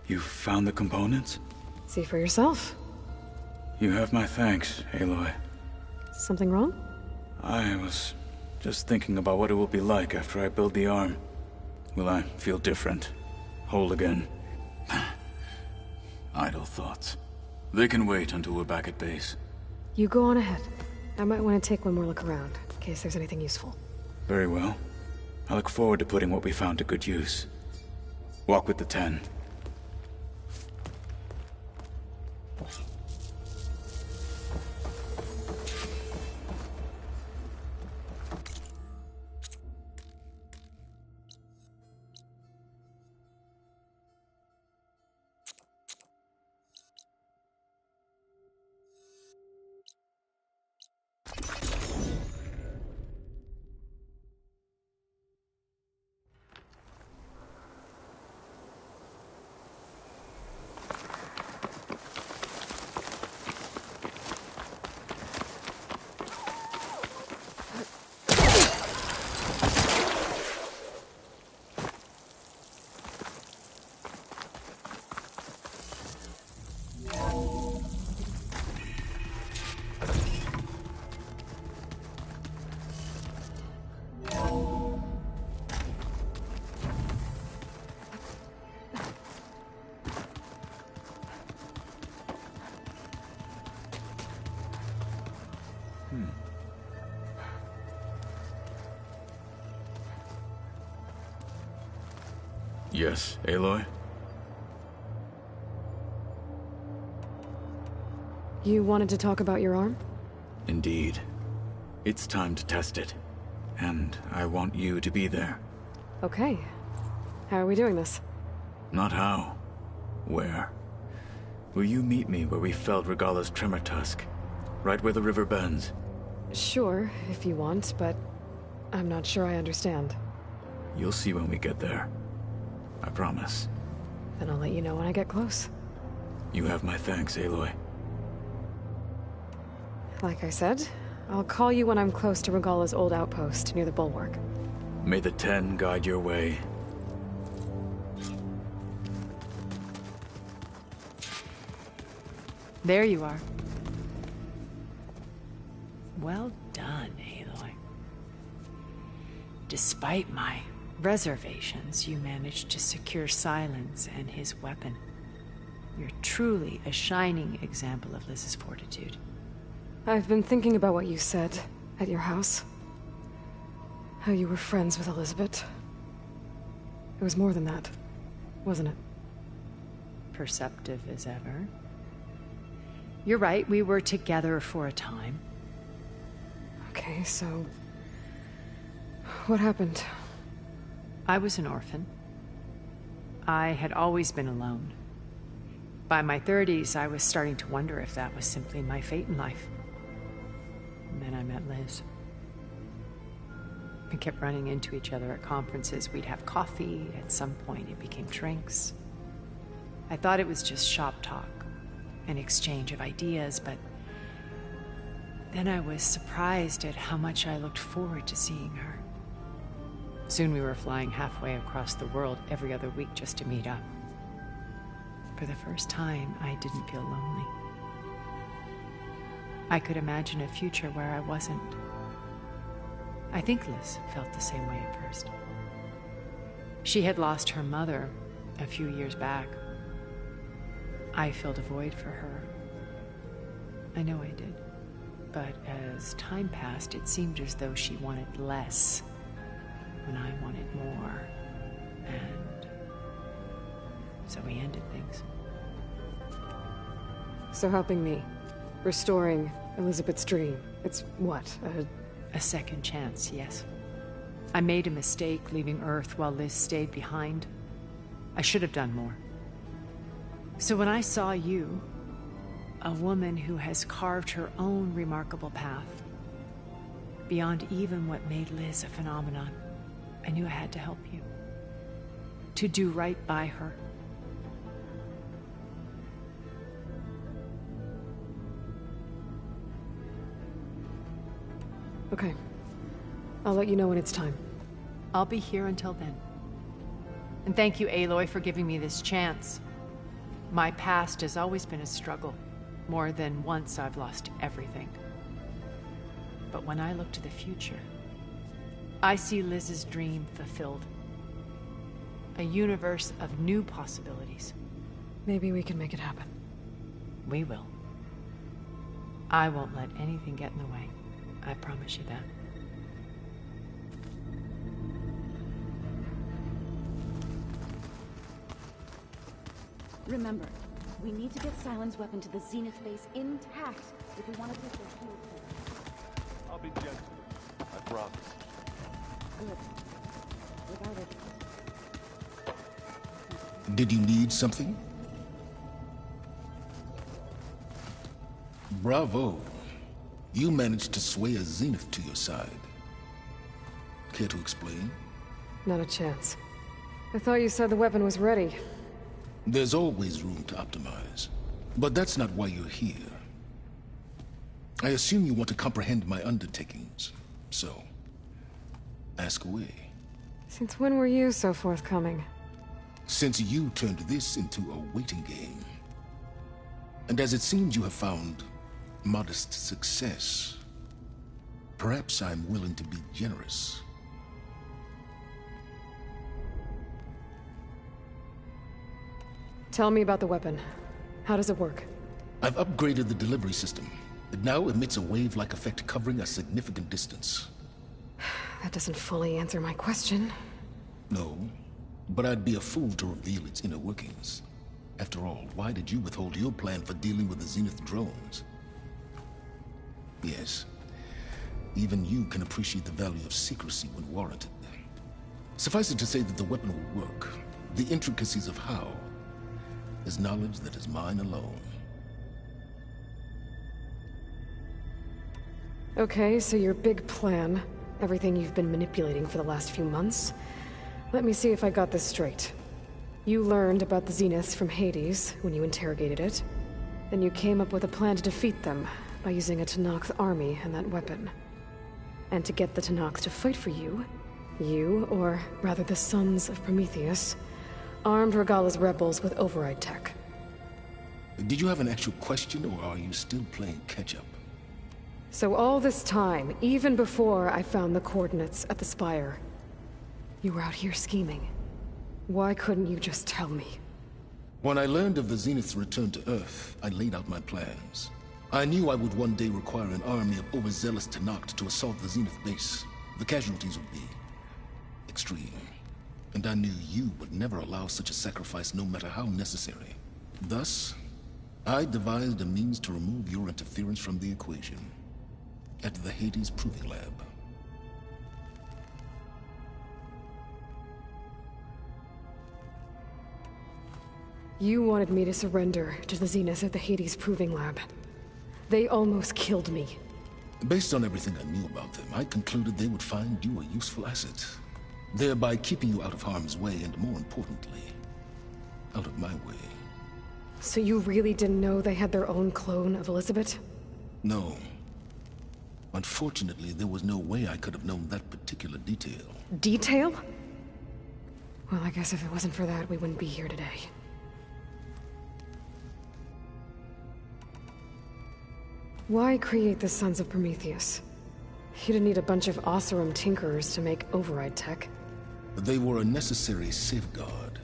You found the components? See for yourself. You have my thanks, Aloy. Something wrong? I was just thinking about what it will be like after I build the arm. Will I feel different? Whole again? Idle thoughts. They can wait until we're back at base. You go on ahead. I might want to take one more look around, in case there's anything useful. Very well. I look forward to putting what we found to good use. Walk with the 10. Yes, Aloy? You wanted to talk about your arm? Indeed. It's time to test it. And I want you to be there. Okay. How are we doing this? Not how. Where? Will you meet me where we felled Regala's tremor tusk? Right where the river bends? Sure, if you want, but I'm not sure I understand. You'll see when we get there. I promise. Then I'll let you know when I get close. You have my thanks, Aloy. Like I said, I'll call you when I'm close to Regala's old outpost near the bulwark. May the Ten guide your way. There you are. Well done, Aloy. Despite my reservations, you managed to secure Silence and his weapon. You're truly a shining example of Liz's fortitude. I've been thinking about what you said at your house. How you were friends with Elizabeth. It was more than that, wasn't it? Perceptive as ever. You're right, we were together for a time. Okay, so... what happened? I was an orphan. I had always been alone. By my 30s, I was starting to wonder if that was simply my fate in life. And then I met Liz. We kept running into each other at conferences. We'd have coffee. At some point, it became drinks. I thought it was just shop talk, an exchange of ideas, but then I was surprised at how much I looked forward to seeing her. Soon we were flying halfway across the world every other week just to meet up. For the first time, I didn't feel lonely. I could imagine a future where I wasn't. I think Liz felt the same way at first. She had lost her mother a few years back. I filled a void for her. I know I did. But as time passed, it seemed as though she wanted less when I wanted more. And so we ended things. So helping me, restoring Elizabeth's dream, it's what, a second chance, yes. I made a mistake leaving Earth while Liz stayed behind. I should have done more. So when I saw you, a woman who has carved her own remarkable path, beyond even what made Liz a phenomenon, I knew I had to help you. To do right by her. Okay. I'll let you know when it's time. I'll be here until then. And thank you, Aloy, for giving me this chance. My past has always been a struggle. More than once I've lost everything. But when I look to the future, I see Liz's dream fulfilled. A universe of new possibilities. Maybe we can make it happen. We will. I won't let anything get in the way. I promise you that. Remember, we need to get Silent's weapon to the Zenith base intact if we want to take their field. I'll be gentle. I promise. Good. Without it. Did you need something? Bravo. You managed to sway a Zenith to your side. Care to explain? Not a chance. I thought you said the weapon was ready. There's always room to optimize. But that's not why you're here. I assume you want to comprehend my undertakings. So, ask away. Since when were you so forthcoming? Since you turned this into a waiting game. And as it seems you have found modest success, perhaps I'm willing to be generous. Tell me about the weapon. How does it work? I've upgraded the delivery system. It now emits a wave-like effect covering a significant distance. That doesn't fully answer my question. No, but I'd be a fool to reveal its inner workings. After all, why did you withhold your plan for dealing with the Zenith drones? Yes, even you can appreciate the value of secrecy when warranted. Suffice it to say that the weapon will work. The intricacies of how is knowledge that is mine alone. Okay, so your big plan, everything you've been manipulating for the last few months. Let me see if I got this straight. You learned about the Zeniths from Hades when you interrogated it. Then you came up with a plan to defeat them by using a Tenakth army and that weapon. And to get the Tenakth to fight for you, You, or rather the Sons of Prometheus, armed Regala's rebels with override tech. Did you have an actual question, or are you still playing catch-up? So all this time, even before I found the coordinates at the Spire, you were out here scheming. Why couldn't you just tell me? When I learned of the Zenith's return to Earth, I laid out my plans. I knew I would one day require an army of overzealous Tenakth to assault the Zenith base. The casualties would be extreme. And I knew you would never allow such a sacrifice, no matter how necessary. Thus, I devised a means to remove your interference from the equation. At the Hades Proving Lab. You wanted me to surrender to the Zenith at the Hades Proving Lab. They almost killed me. Based on everything I knew about them, I concluded they would find you a useful asset, thereby keeping you out of harm's way and, more importantly, out of my way. So you really didn't know they had their own clone of Elizabeth? No. Unfortunately, there was no way I could have known that particular detail. Detail? Well, I guess if it wasn't for that, we wouldn't be here today. Why create the Sons of Prometheus? You didn't need a bunch of Oseram tinkerers to make override tech. They were a necessary safeguard.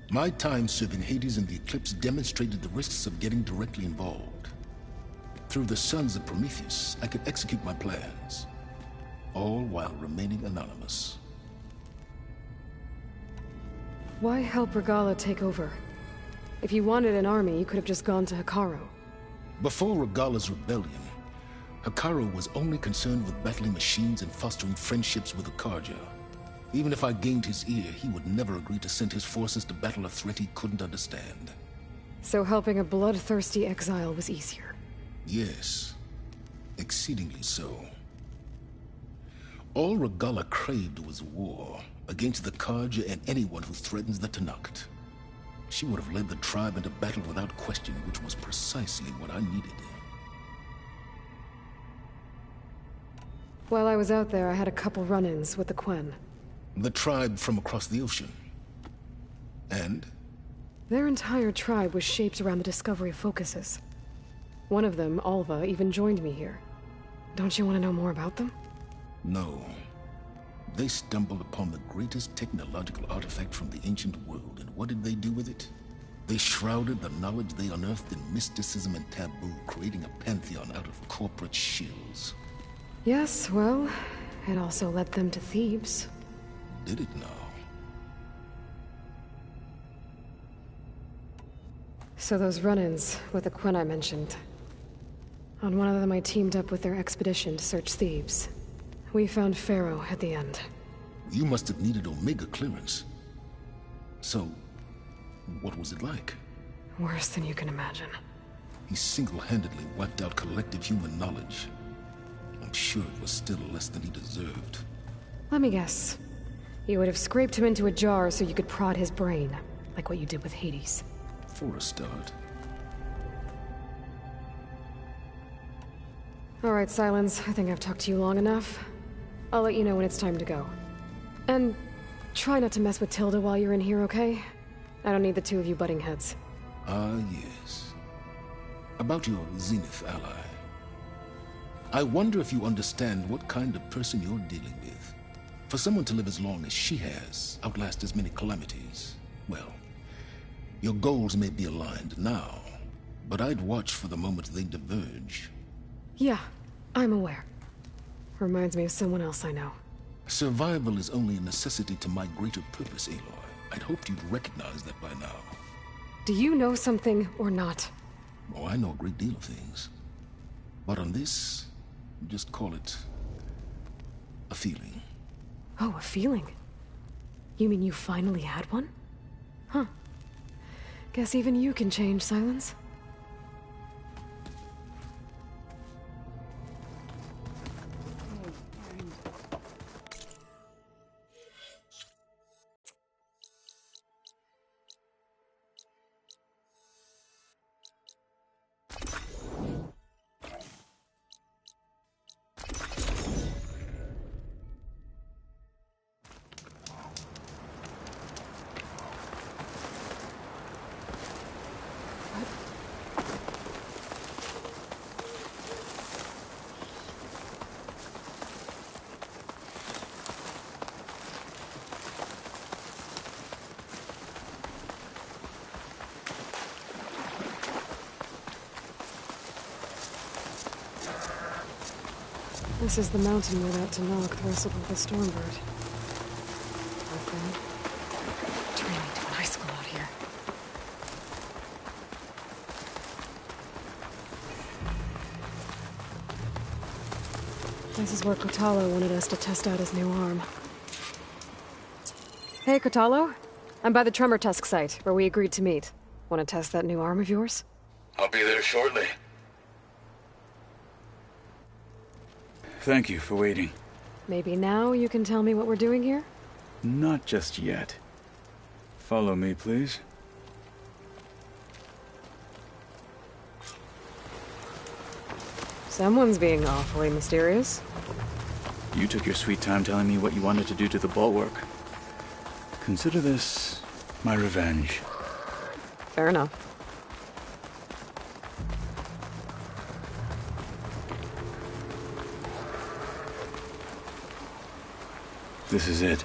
My time serving Hades and the Eclipse demonstrated the risks of getting directly involved. Through the Sons of Prometheus, I could execute my plans, all while remaining anonymous. Why help Regala take over? If you wanted an army, you could have just gone to Hekarro. Before Regala's rebellion, Hekarro was only concerned with battling machines and fostering friendships with the Karja. Even if I gained his ear, he would never agree to send his forces to battle a threat he couldn't understand. So helping a bloodthirsty exile was easier? Yes, exceedingly so. All Regala craved was war against the Karja and anyone who threatens the Tenakth. She would have led the tribe into battle without question, which was precisely what I needed. While I was out there, I had a couple run-ins with the Quen. The tribe from across the ocean. And? Their entire tribe was shaped around the discovery of focuses. One of them, Alva, even joined me here. Don't you want to know more about them? No. They stumbled upon the greatest technological artifact from the ancient world, and what did they do with it? They shrouded the knowledge they unearthed in mysticism and taboo, creating a pantheon out of corporate shills. Yes, well, it also led them to Thebes. Did it now? So those run-ins with the Quen I mentioned. On one of them I teamed up with their expedition to search Thebes. We found Pharaoh at the end. You must have needed Omega clearance. So, what was it like? Worse than you can imagine. He single-handedly wiped out collective human knowledge. I'm sure it was still less than he deserved. Let me guess. You would have scraped him into a jar so you could prod his brain, like what you did with Hades. For a start. All right, Silence. I think I've talked to you long enough. I'll let you know when it's time to go. And try not to mess with Tilda while you're in here, okay? I don't need the two of you butting heads. Ah, yes. About your Zenith ally. I wonder if you understand what kind of person you're dealing with. For someone to live as long as she has, outlast as many calamities, well, your goals may be aligned now, but I'd watch for the moment they diverge. Yeah, I'm aware. Reminds me of someone else I know. Survival is only a necessity to my greater purpose, Aloy. I'd hoped you'd recognize that by now. Do you know something or not? Oh, I know a great deal of things. But on this, just call it a feeling. Oh, a feeling? You mean you finally had one? Huh. Guess even you can change, Silence. This is the mountain where that Tanakh wrestled with the Stormbird. Poor thing. Turning into an high school out here. This is where Kotalo wanted us to test out his new arm. Hey, Kotalo. I'm by the Tremor Tusk site, where we agreed to meet. Want to test that new arm of yours? I'll be there shortly. Thank you for waiting. Maybe now you can tell me what we're doing here? Not just yet. Follow me, please. Someone's being awfully mysterious. You took your sweet time telling me what you wanted to do to the bulwark. Consider this my revenge. Fair enough. This is it.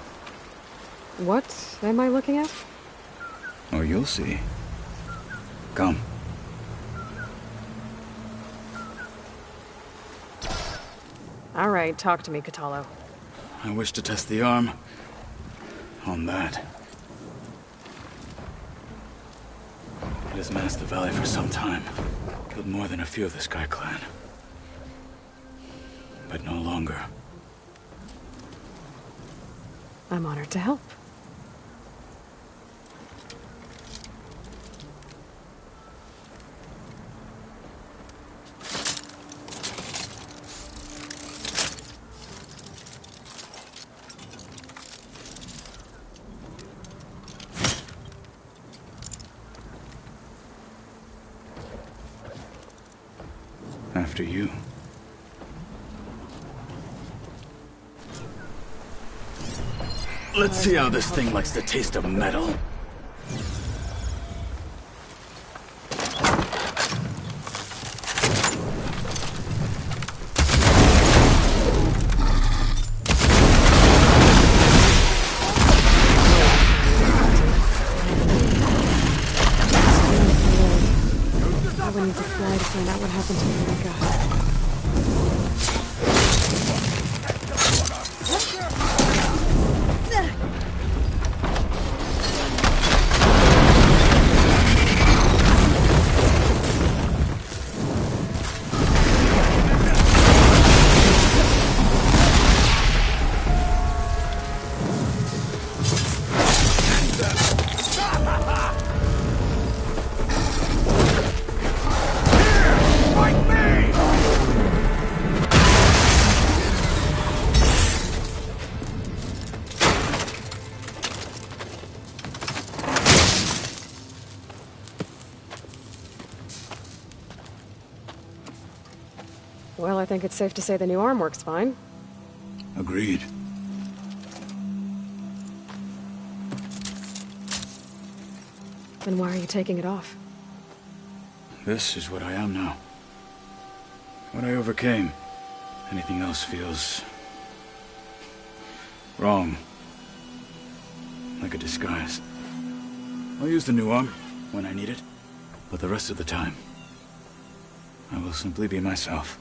What am I looking at? Oh, you'll see. Come. All right, talk to me, Kotalo. I wish to test the arm on that. It has menaced the valley for some time. Killed more than a few of the Sky Clan. But no longer. I'm honored to help. After you. Let's see how this thing likes the taste of metal. I would need to fly to find out what happened to what I got. Well, I think it's safe to say the new arm works fine. Agreed. Then why are you taking it off? This is what I am now. What I overcame. Anything else feels wrong. Like a disguise. I'll use the new arm when I need it, but the rest of the time, I will simply be myself.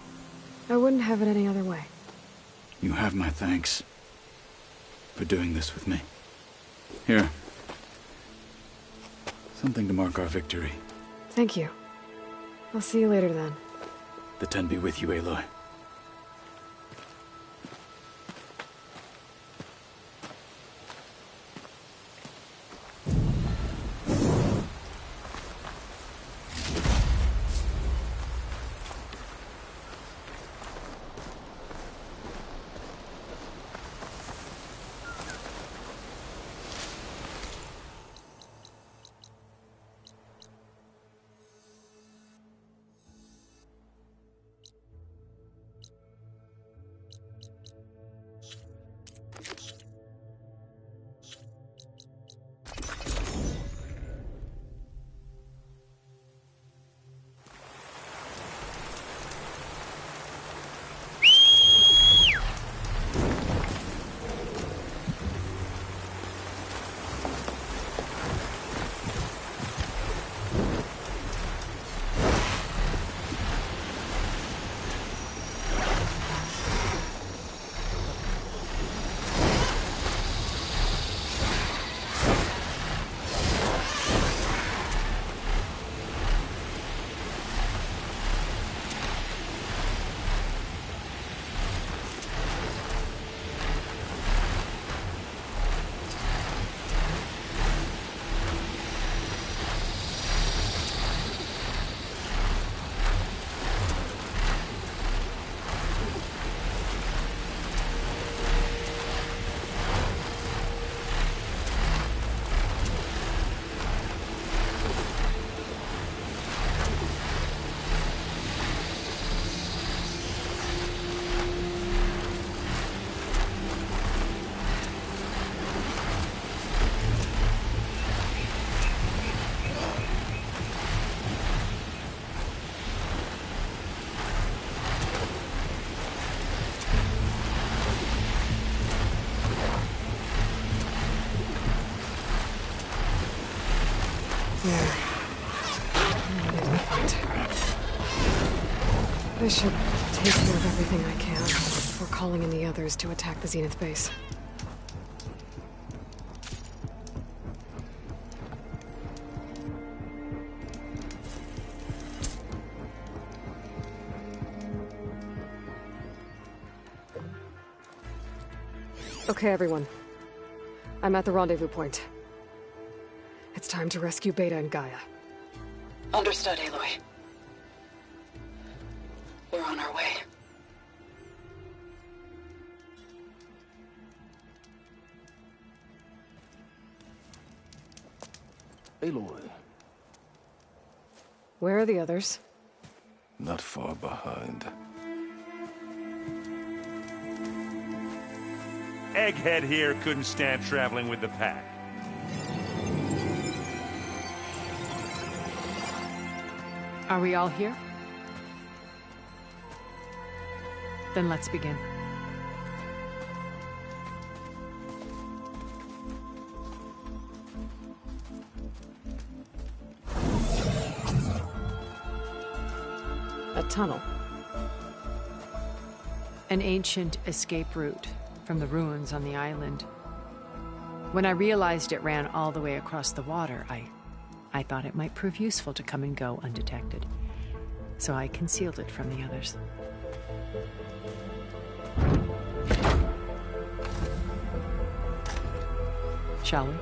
I wouldn't have it any other way. You have my thanks for doing this with me. Here. Something to mark our victory. Thank you. I'll see you later then. The Ten be with you, Aloy. I should take care of everything I can before calling in the others to attack the Zenith base. Okay, everyone. I'm at the rendezvous point. It's time to rescue Beta and Gaia. Understood, Aloy. We're on our way. Aloy. Where are the others? Not far behind. Egghead here couldn't stand traveling with the pack. Are we all here? Then let's begin. A tunnel. An ancient escape route from the ruins on the island. When I realized it ran all the way across the water, I thought it might prove useful to come and go undetected. So I concealed it from the others. Shall we?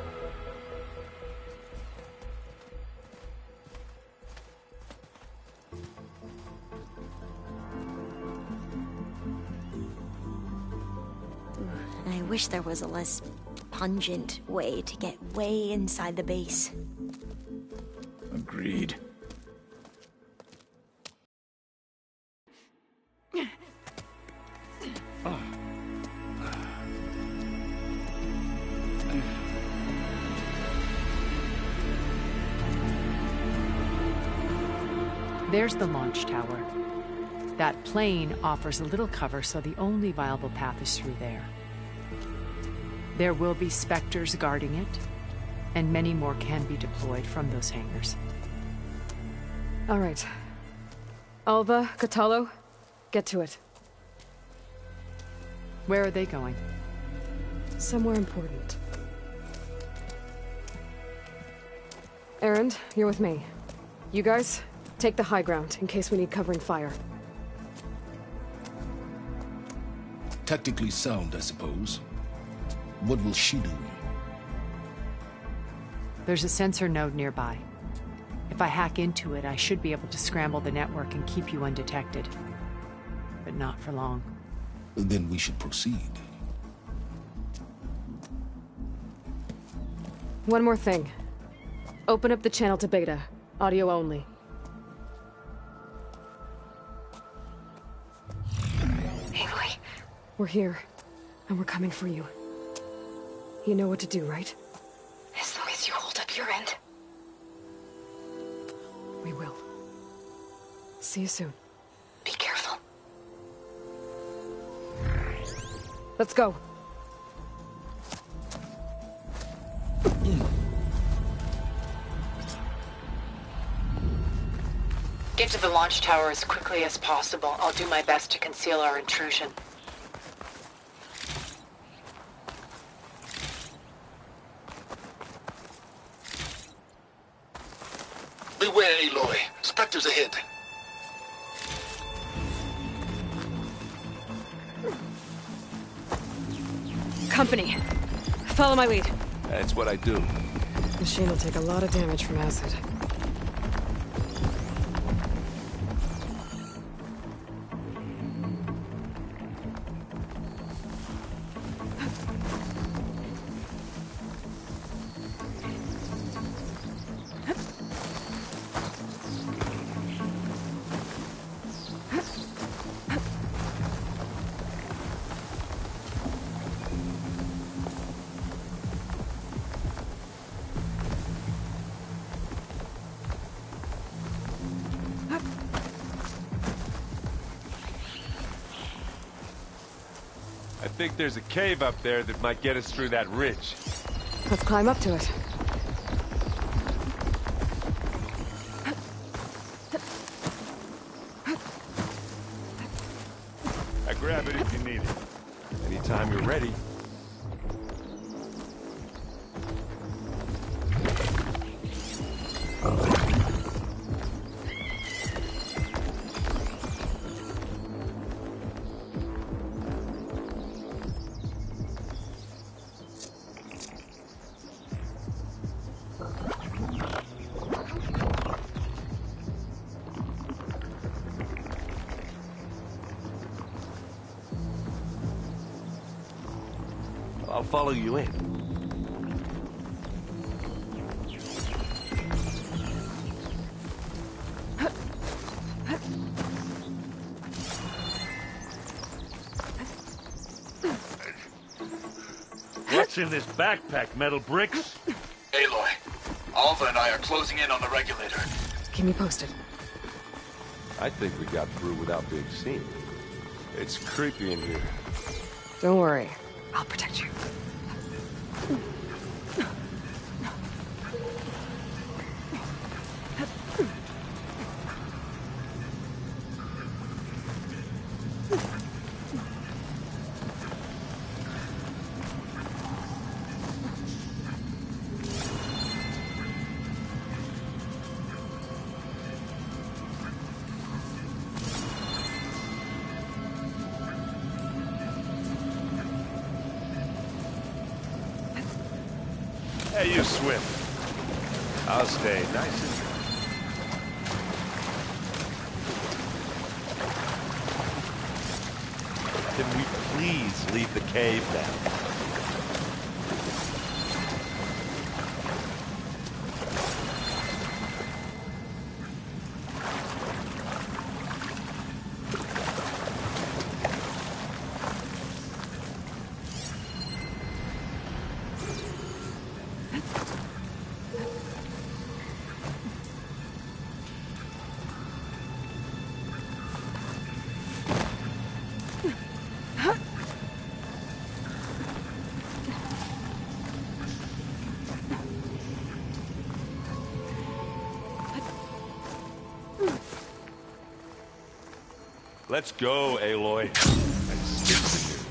I wish there was a less pungent way to get way inside the base. Agreed. There's the launch tower. That plane offers a little cover, so the only viable path is through there. There will be Spectres guarding it, and many more can be deployed from those hangars. All right. Alva, Catalo, get to it. Where are they going? Somewhere important. Erend, you're with me. You guys, take the high ground in case we need covering fire. Tactically sound, I suppose. What will she do? There's a sensor node nearby. If I hack into it, I should be able to scramble the network and keep you undetected. But not for long. Then we should proceed. One more thing. Open up the channel to Beta. Audio only. Aloy. We're here, and we're coming for you. You know what to do, right? As long as you hold up your end. We will. See you soon. Be careful. Let's go. Get to the launch tower as quickly as possible. I'll do my best to conceal our intrusion. Beware, Aloy. Spectres ahead. Company. Follow my lead. That's what I do. Machine will take a lot of damage from acid. I think there's a cave up there that might get us through that ridge. Let's climb up to it. grab it if you need it. Anytime you're ready. I'll follow you in. What's in this backpack, metal bricks? Aloy, Alva and I are closing in on the regulator. Keep me posted. I think we got through without being seen. It's creepy in here. Don't worry. I'll protect you. Hey, you swim. I'll stay nice and... Can we please leave the cave now? Let's go, Aloy. And skip the here.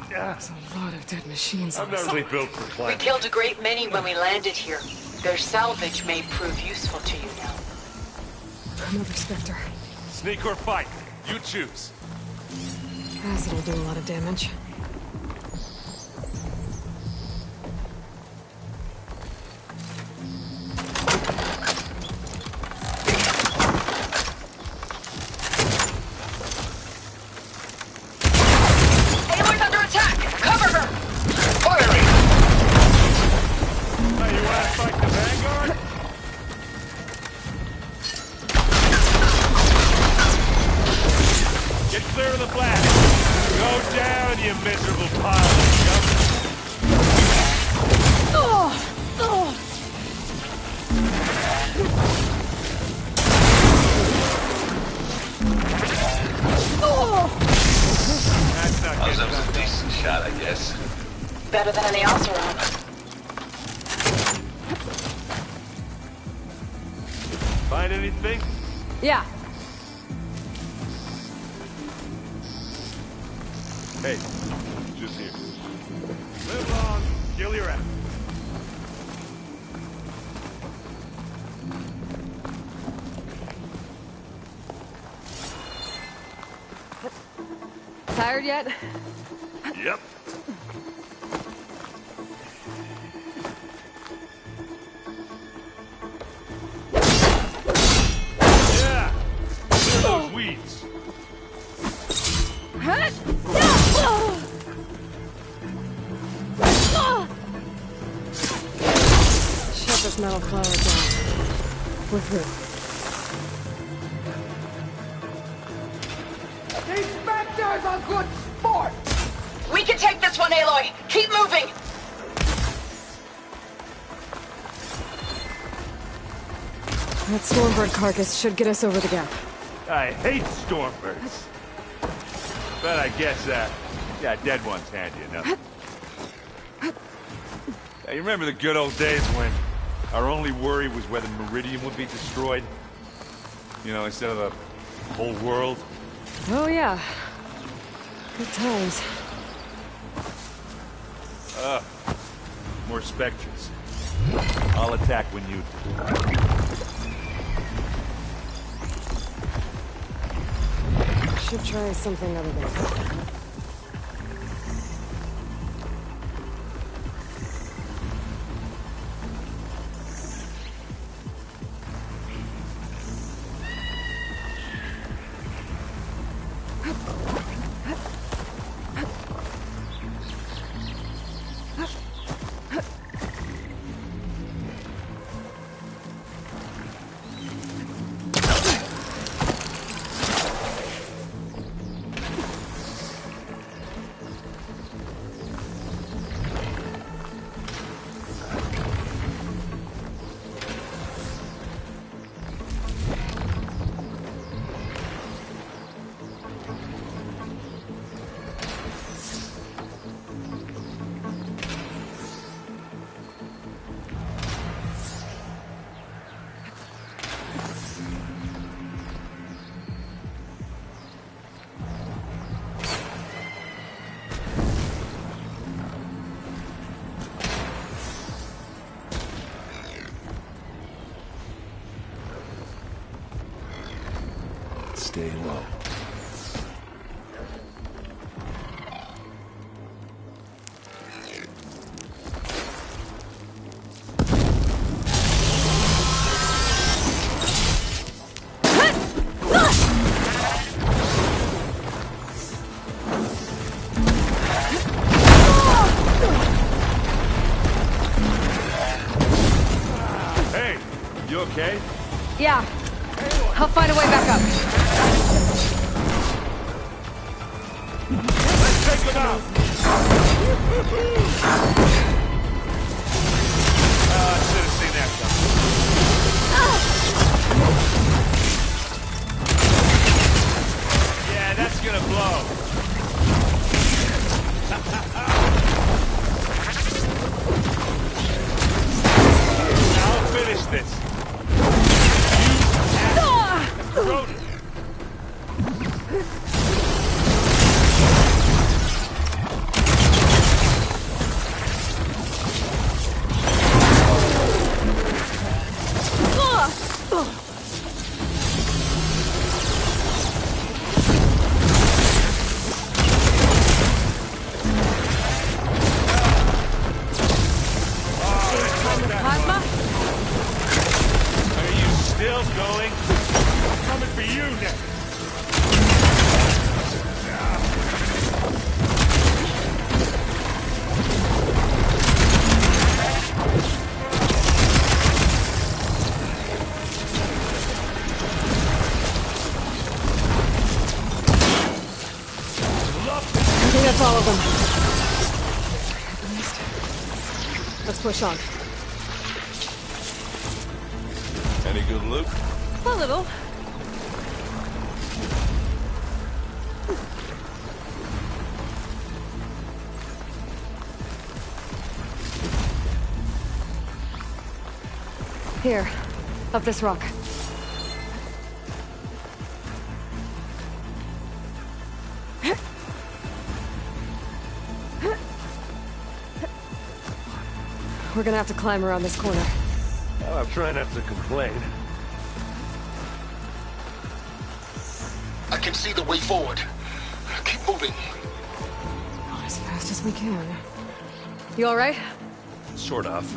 There's a lot of dead machines. I'm not really built for We climbing. killed a great many when we landed here. Their salvage may prove useful to you now. Another Spectre. Sneak or fight? You choose. Acid will do a lot of damage. Aloy's under attack! Cover her! Firing! Now you want to fight the Vanguard? Get clear of the blast! Go down, you miserable pile of scum! That's not That was getting a done. decent shot, I guess. Better than any Oseram. Find anything? Yeah. Hey, just here. Live long, kill your ass. Tired yet? Yep. Yeah! Clear those weeds. Shut this metal flower down. We're through. These Spectres are good sport! We can take this one, Aloy! Keep moving! That Stormbird carcass should get us over the gap. I hate stormbirds. Bet I guess that. Yeah, dead ones handy enough. Yeah, you remember the good old days when our only worry was whether Meridian would be destroyed? You know, instead of the whole world? Oh, yeah. Good times. More Spectres. I'll attack when you do. Should try something other than that. Stay low. Hey, you okay? Yeah. I'll find a way back up. Let's take him out! I should have seen that coming. Yeah, that's gonna blow. I'll finish this. Rodent. Plasma? Are you still going? I'm coming for you next. I think that's all of them. At least. Let's push on. Any good loot? A little. Here, up this rock. We're gonna have to climb around this corner. Well, I'm trying not to complain. I can see the way forward. Keep moving. Not as fast as we can. You all right? Sort of.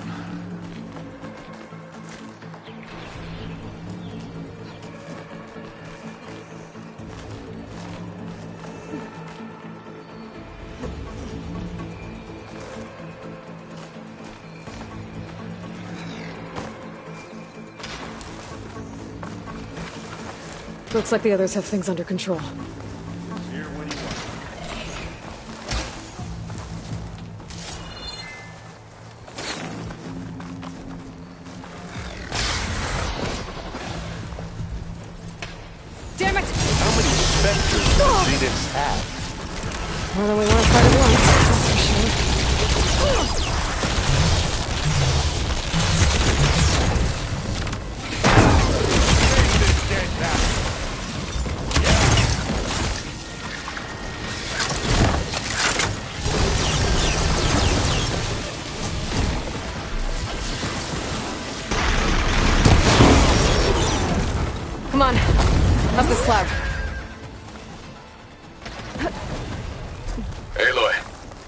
Looks like the others have things under control. Here when you want. Damn it! How many Spectres does Zeniths have? More than we want to fight at once, that's for sure. Come on, up the slab. Aloy,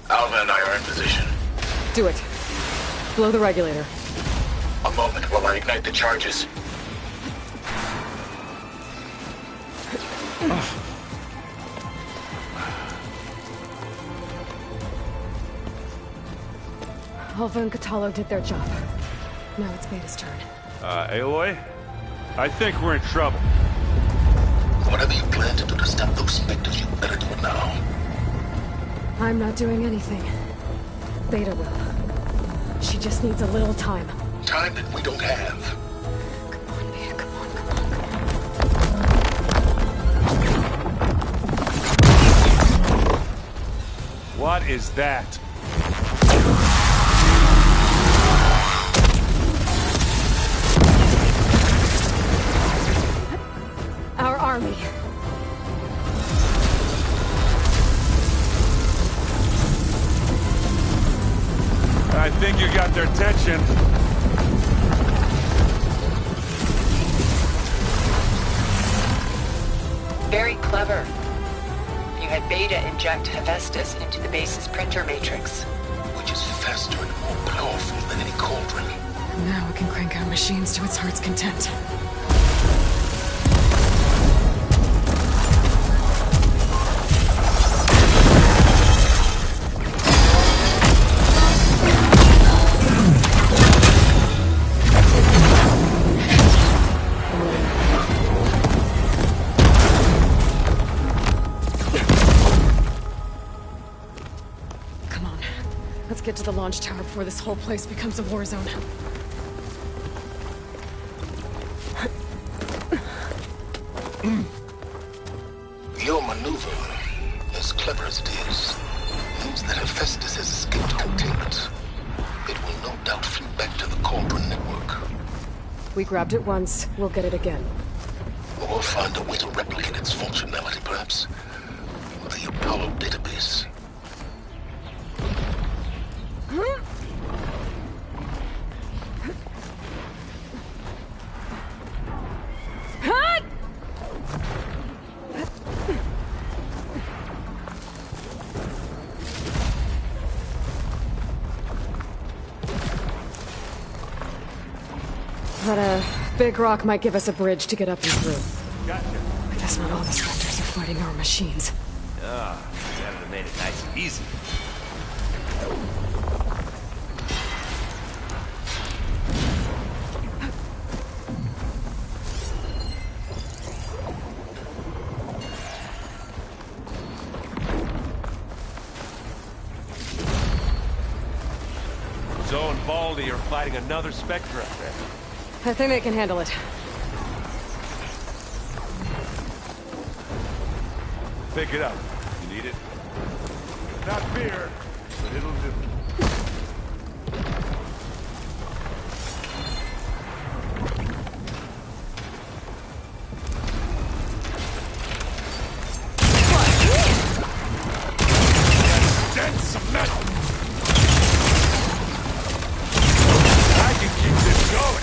Alva and I are in position. Do it. Blow the regulator. A moment while I ignite the charges. Alva and Catalo did their job. Now it's Beta's turn. Aloy? I think we're in trouble. Whatever you plan to do to stop those specters, you better do it now. I'm not doing anything. Beta will. She just needs a little time. Time that we don't have. Come on, Beta, come on, come on. What is that? Our army. I think you got their attention. Very clever. You had Beta inject Hephaestus into the base's printer matrix. Which is faster and more powerful than any cauldron. Now we can crank out machines to its heart's content. Get to the launch tower before this whole place becomes a war zone. Your maneuver, as clever as it is, means that Hephaestus has escaped containment. It will no doubt flee back to the Cauldron network. We grabbed it once, we'll get it again. Or find a way to replicate its functionality, perhaps. The Apollo database. That big rock might give us a bridge to get up and through. Gotcha. I guess not all the specters are fighting our machines. Ah, you haven't made it nice and easy. Zoe and Baldy are fighting another Spectre up there. I think they can handle it. Pick it up. You need it? Not fear, but it'll do. Dent some metal! I can keep this going!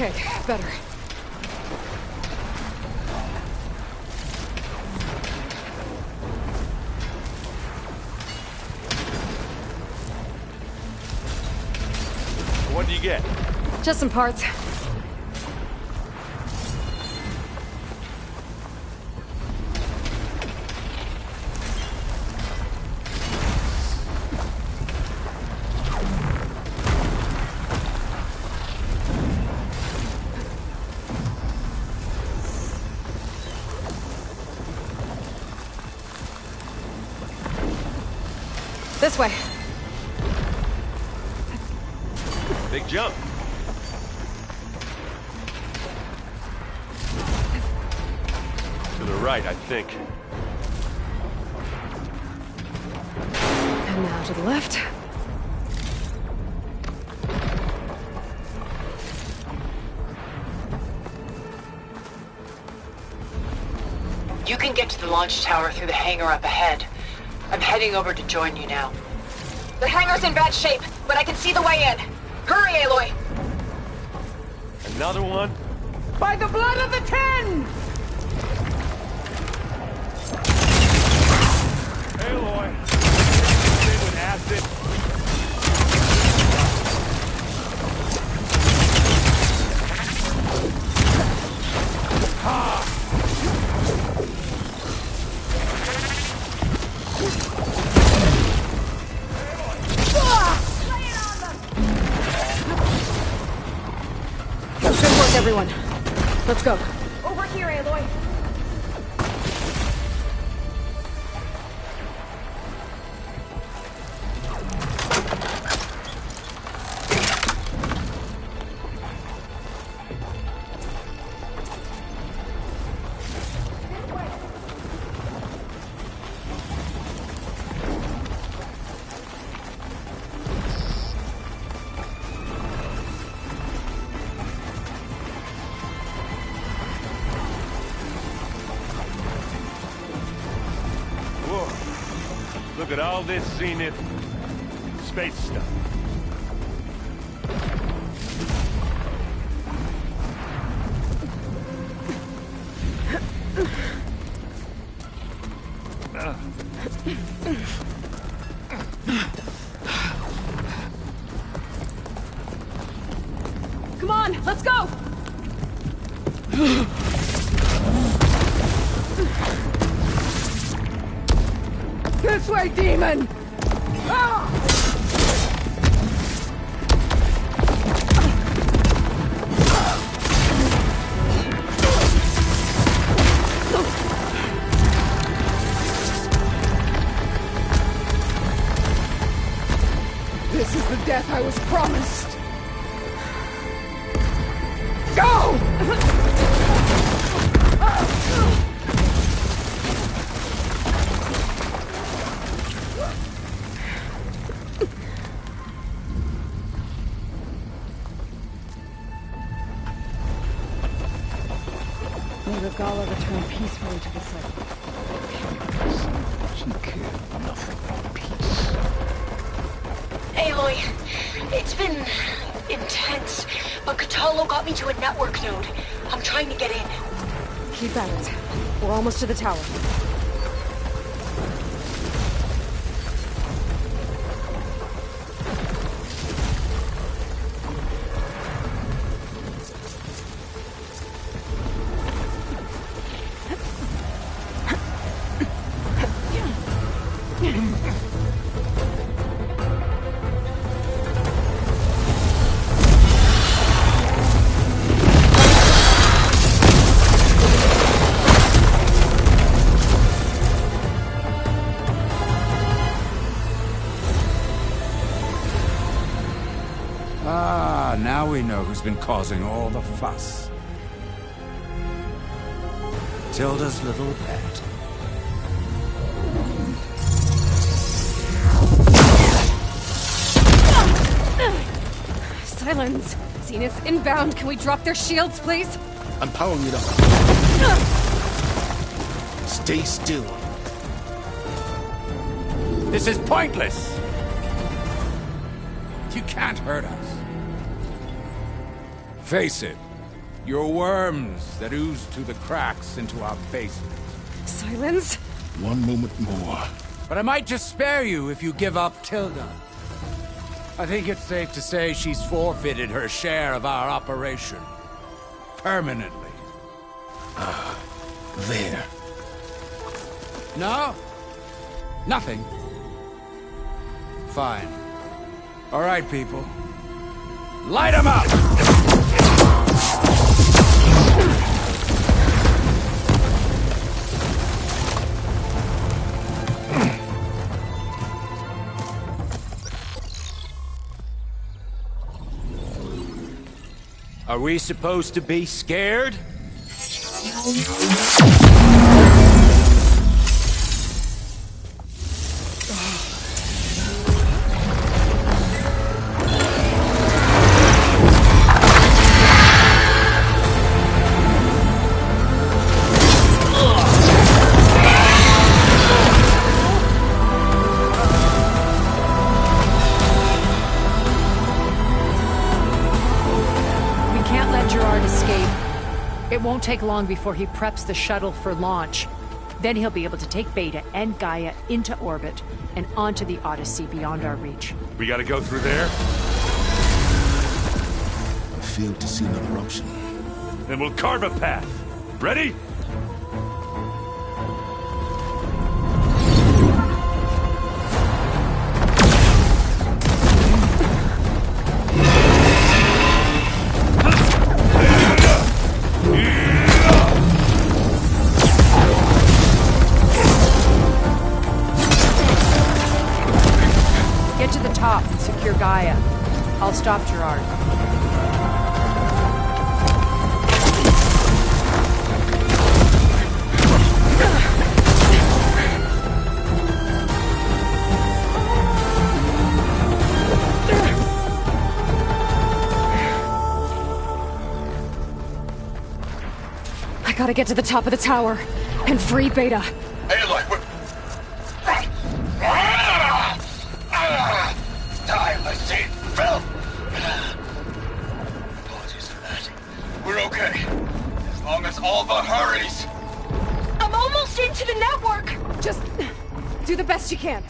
Okay, better. What do you get? Just some parts. This way. Big jump. To the right, I think. And now to the left. You can get to the launch tower through the hangar up ahead. I'm heading over to join you now. The hangar's in bad shape, but I can see the way in. Hurry, Aloy! Another one? By the blood of the Ten! Aloy! Thing with acid. Ha! Good work, everyone. Let's go. Over here, Aloy. Look at all this Zenith space stuff. Come on, let's go! This way, demon! Ah! This is the death I was promised. Go! May Regala return peacefully to the site. She cared nothing for peace. Aloy, it's been intense, but Catalo got me to a network node. I'm trying to get in. Keep at it. We're almost to the tower. Ah, now we know who's been causing all the fuss. Tilda's little pet. Silence! Zenith inbound. Can we drop their shields, please? I'm powering it up. Stay still. This is pointless! You can't hurt us. Face it, You're worms that ooze through the cracks into our basement. Silence? One moment more. But I might just spare you if you give up Tilda. I think it's safe to say she's forfeited her share of our operation. Permanently. There. No? Nothing? Fine. All right, people. Light 'em up! Are we supposed to be scared? It won't take long before he preps the shuttle for launch. Then he'll be able to take Beta and Gaia into orbit and onto the Odyssey beyond our reach. We gotta go through there? I failed to see another option. Then we'll carve a path. Ready? Get to the top and secure Gaia. I'll stop Gerard. I gotta get to the top of the tower and free Beta. Aloy, we're... Thylacine filth! Apologies for that. We're okay. As long as Alva hurries. I'm almost into the network! Just do the best you can.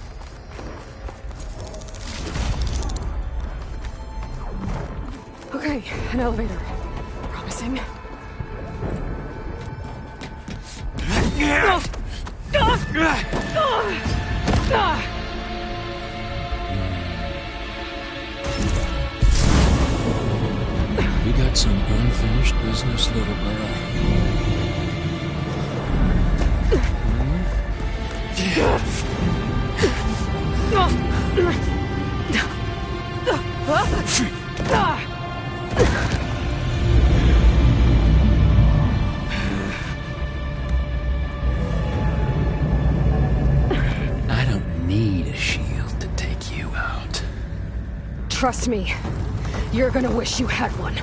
Okay, an elevator. Promising. We got some unfinished business, little girl. I don't need a shield to take you out. Trust me, you're gonna wish you had one.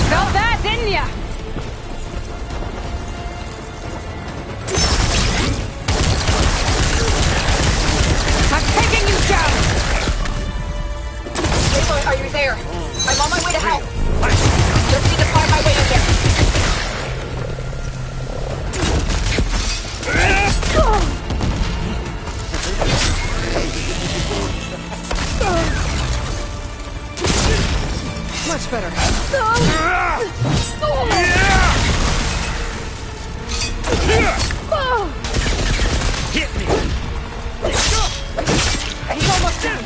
Felt that, didn't ya? I'm taking you down! Aloy, are you there? I'm on my way to help. Just need to find my way in there. Much better. Hit me! He's almost down.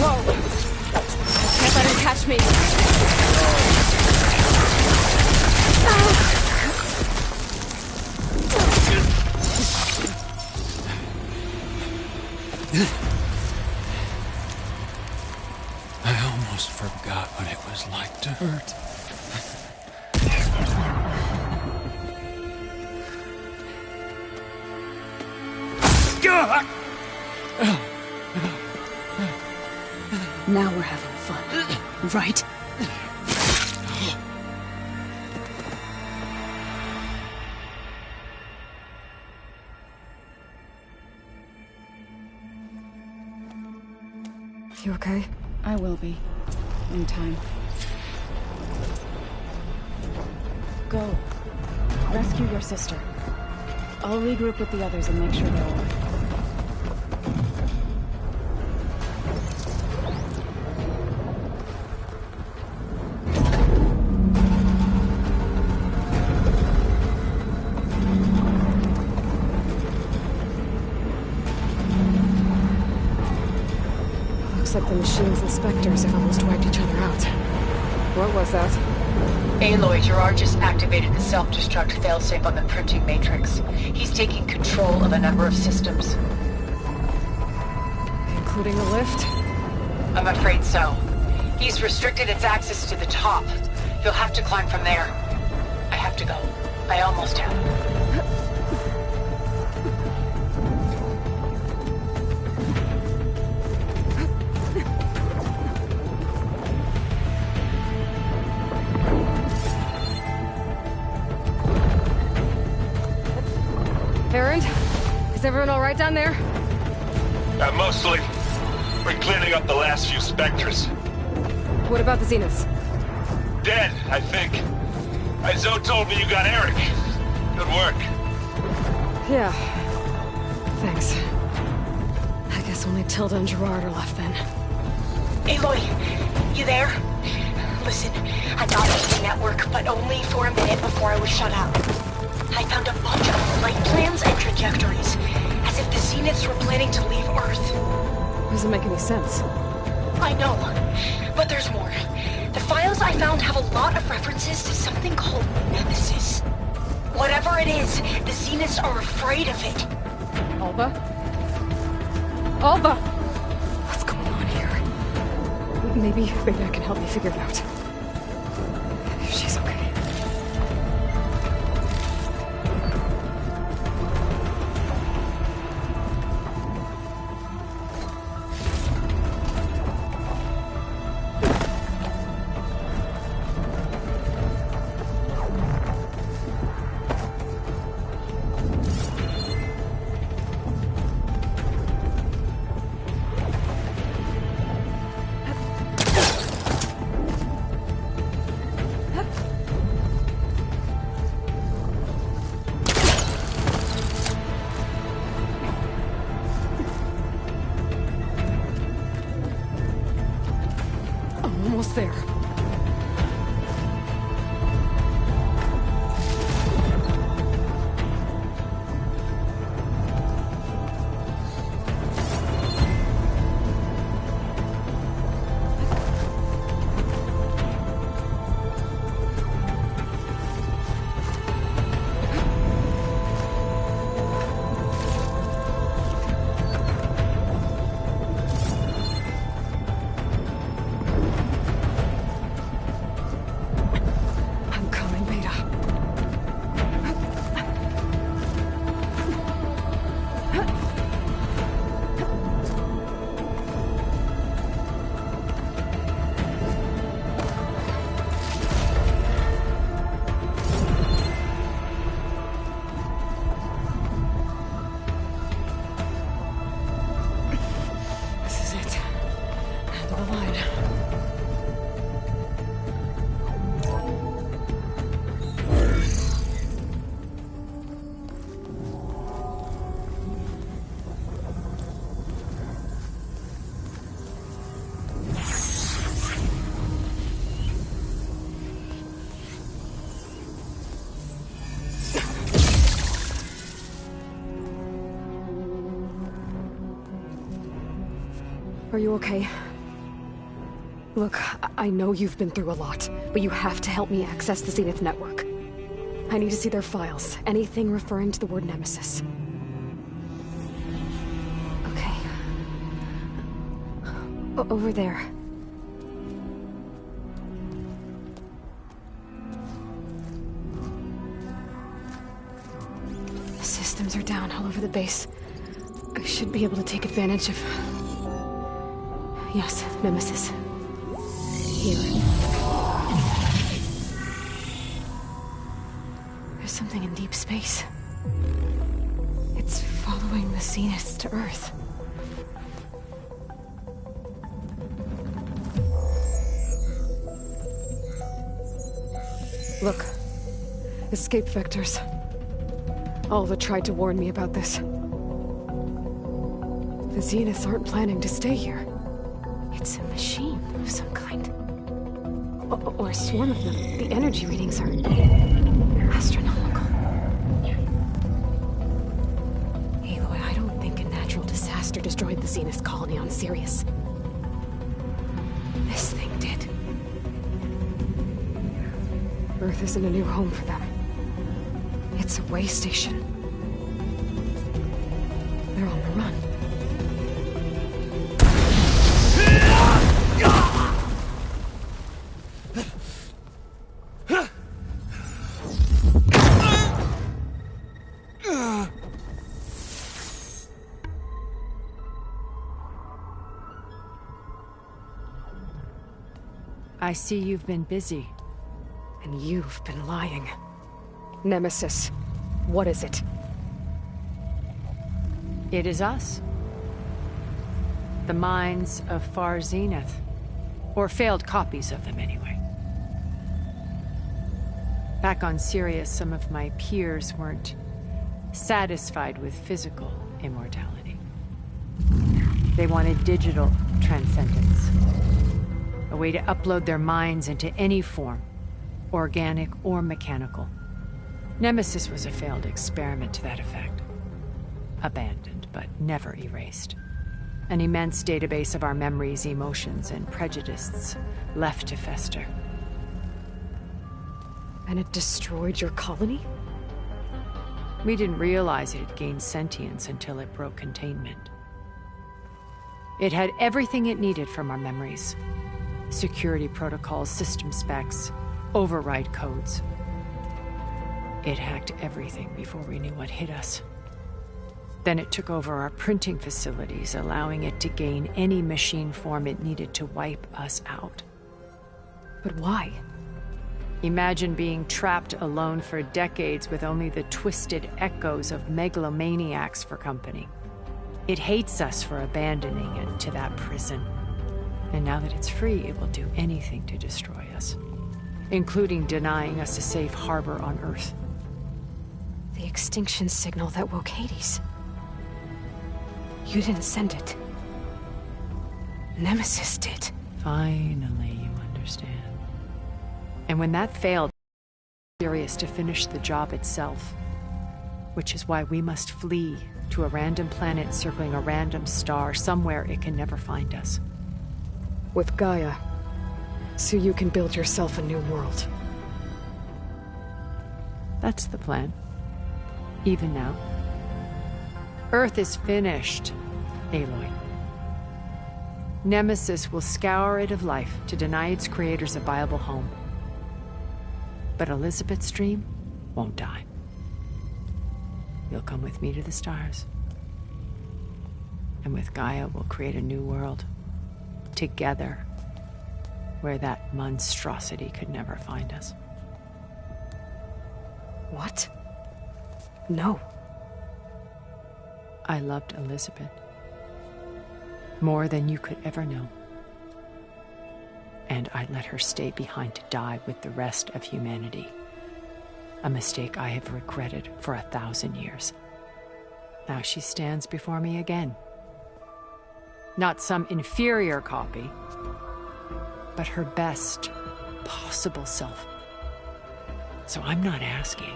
Whoa. Can't let him catch me. I almost forgot what it was like to hurt. Now we're having fun, right? You okay? I will be. In time. Go. Rescue your sister. I'll regroup with the others and make sure they're all right. Looks like the machine's inspectors have almost wiped each other out. What was that? Aloy, Gerard just activated the self-destruct failsafe on the printing matrix. He's taking control of a number of systems. Including the lift? I'm afraid so. He's restricted its access to the top. You'll have to climb from there. I have to go. I almost have. Erend? Is everyone all right down there? Mostly. We're cleaning up the last few specters. What about the Zeniths? Dead, I think. Zoe told me you got Eric. Good work. Yeah. Thanks. I guess only Tilda and Gerard are left then. Aloy, you there? Listen, I got into the network, but only for a minute before I was shut out. I found a bunch of flight plans and trajectories, as if the Zeniths were planning to leave Earth. Doesn't make any sense. I know, but there's more. The files I found have a lot of references to something called Nemesis. Whatever it is, the Zeniths are afraid of it. Alba? Alba! What's going on here? Maybe I can help me figure it out. If she's okay. Almost there. Are you okay? Look, I know you've been through a lot, but you have to help me access the Zenith network. I need to see their files. Anything referring to the word Nemesis. Okay. Over there. Systems are down all over the base. I should be able to take advantage of... Yes, Nemesis. Here. There's something in deep space. It's following the Zeniths to Earth. Look. Escape vectors. Alva tried to warn me about this. The Zeniths aren't planning to stay here. It's a machine of some kind. Or a swarm of them. The energy readings are... astronomical. Aloy, I don't think a natural disaster destroyed the Zenith colony on Sirius. This thing did. Earth isn't a new home for them. It's a way station. They're on the run. I see you've been busy. And you've been lying. Nemesis, what is it? It is us. The minds of Far Zenith. Or failed copies of them, anyway. Back on Sirius, some of my peers weren't satisfied with physical immortality. They wanted digital transcendence. A way to upload their minds into any form, organic or mechanical. Nemesis was a failed experiment to that effect. Abandoned, but never erased. An immense database of our memories, emotions, and prejudices left to fester. And it destroyed your colony? We didn't realize it had gained sentience until it broke containment. It had everything it needed from our memories. Security protocols, system specs, override codes. It hacked everything before we knew what hit us. Then it took over our printing facilities, allowing it to gain any machine form it needed to wipe us out. But why? Imagine being trapped alone for decades with only the twisted echoes of megalomaniacs for company. It hates us for abandoning it to that prison. And now that it's free, it will do anything to destroy us, including denying us a safe harbor on Earth. The extinction signal that woke Hades. You didn't send it. Nemesis did. Finally, you understand. And when that failed, it was serious to finish the job itself. Which is why we must flee to a random planet circling a random star, somewhere it can never find us. With Gaia, so you can build yourself a new world. That's the plan. Even now. Earth is finished, Aloy. Nemesis will scour it of life to deny its creators a viable home. But Elizabeth's dream won't die. You'll come with me to the stars. And with Gaia, we'll create a new world. Together, where that monstrosity could never find us. What? No. I loved Elizabeth. More than you could ever know. And I let her stay behind to die with the rest of humanity. A mistake I have regretted for 1,000 years. Now she stands before me again. Not some inferior copy, but her best possible self. So I'm not asking.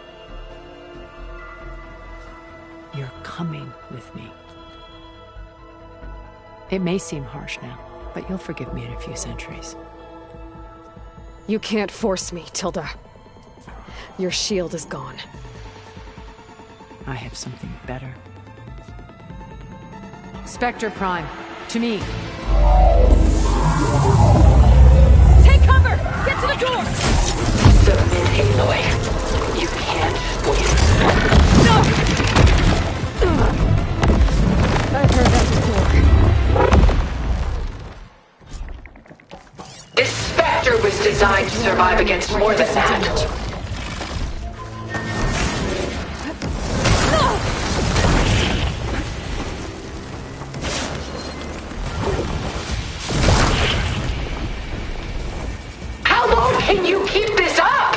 You're coming with me. It may seem harsh now, but you'll forgive me in a few centuries. You can't force me, Tilda. Your shield is gone. I have something better. Spectre Prime, to me. Take cover! Get to the door! Submit, Aloy. You can't win. No! I survive against more than that. How long can you keep this up?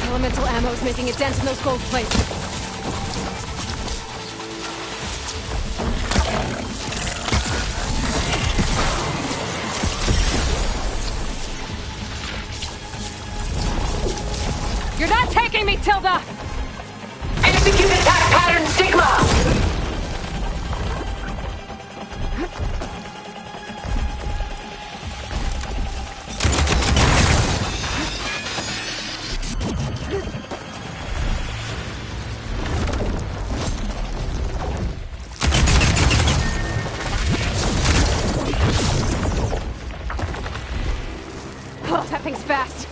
Elemental ammo's making a dent in those gold plates. You're not taking me, Tilda! Execute attack pattern Sigma! Oh, that thing's fast.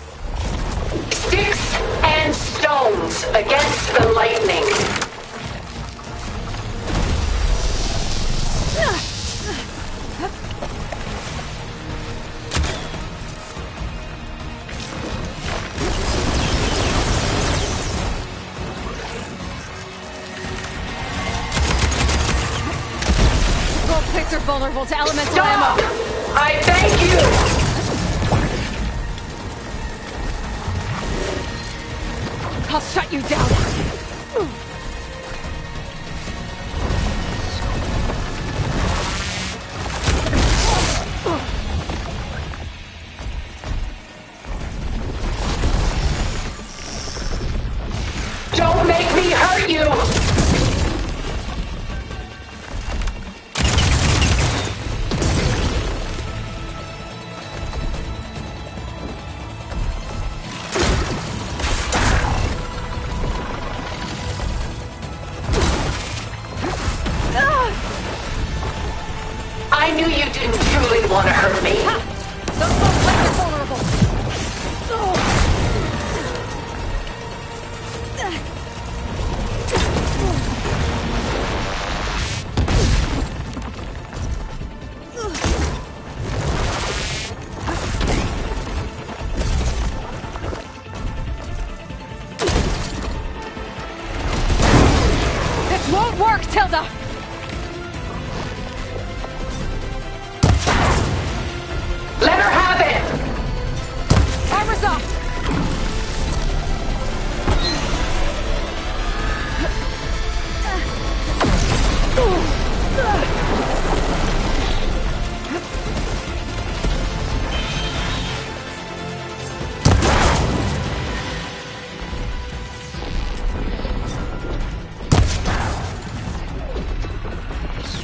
Sticks and stones against the lightning. Gold plates are vulnerable to elemental Stop! ammo. I thank you! I'll shut you down. Don't make me hurt you! I knew you didn't truly want to hurt me. Those gold plates are vulnerable. This won't work, Tilda! Let her have it! Armor's off!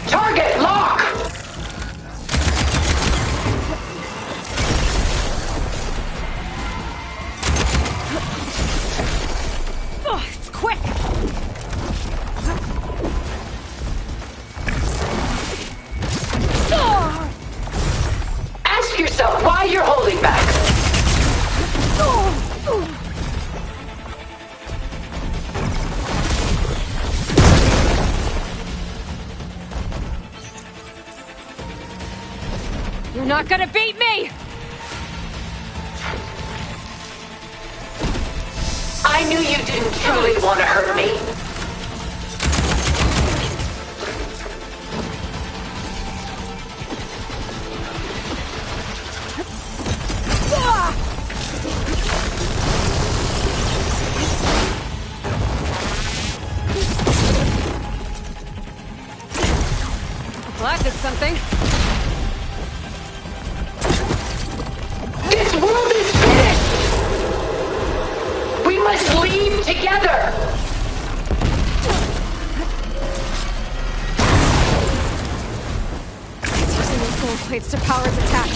Target lock! Oh, it's quick! Ask yourself why you're holding back. You're not gonna beat me! I knew you didn't truly want to hurt me. Well, that did something. This world is finished! We must leave together! It's using those gold plates to power its attack.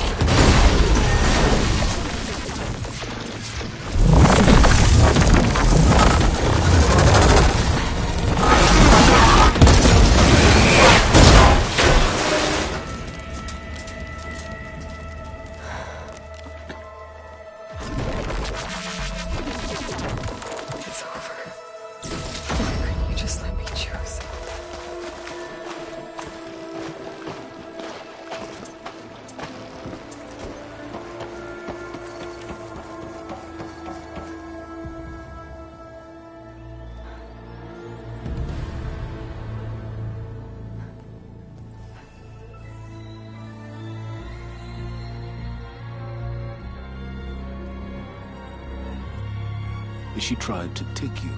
She tried to take you.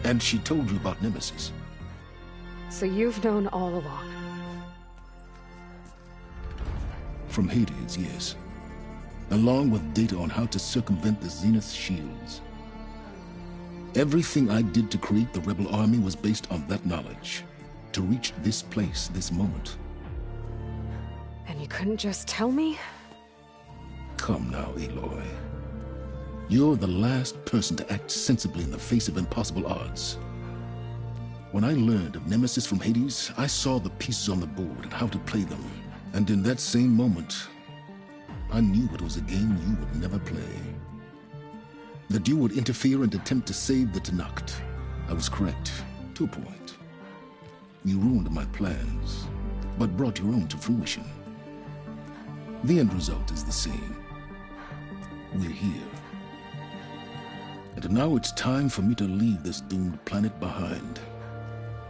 And she told you about Nemesis. So you've known all along. From Hades, yes. Along with data on how to circumvent the Zenith shields. Everything I did to create the Rebel army was based on that knowledge. To reach this place, this moment. And you couldn't just tell me? Come now, Aloy. You're the last person to act sensibly in the face of impossible odds. When I learned of Nemesis from Hades, I saw the pieces on the board and how to play them. And in that same moment, I knew it was a game you would never play. That you would interfere and attempt to save the Tenakth. I was correct, to a point. You ruined my plans, but brought your own to fruition. The end result is the same. We're here. And now it's time for me to leave this doomed planet behind.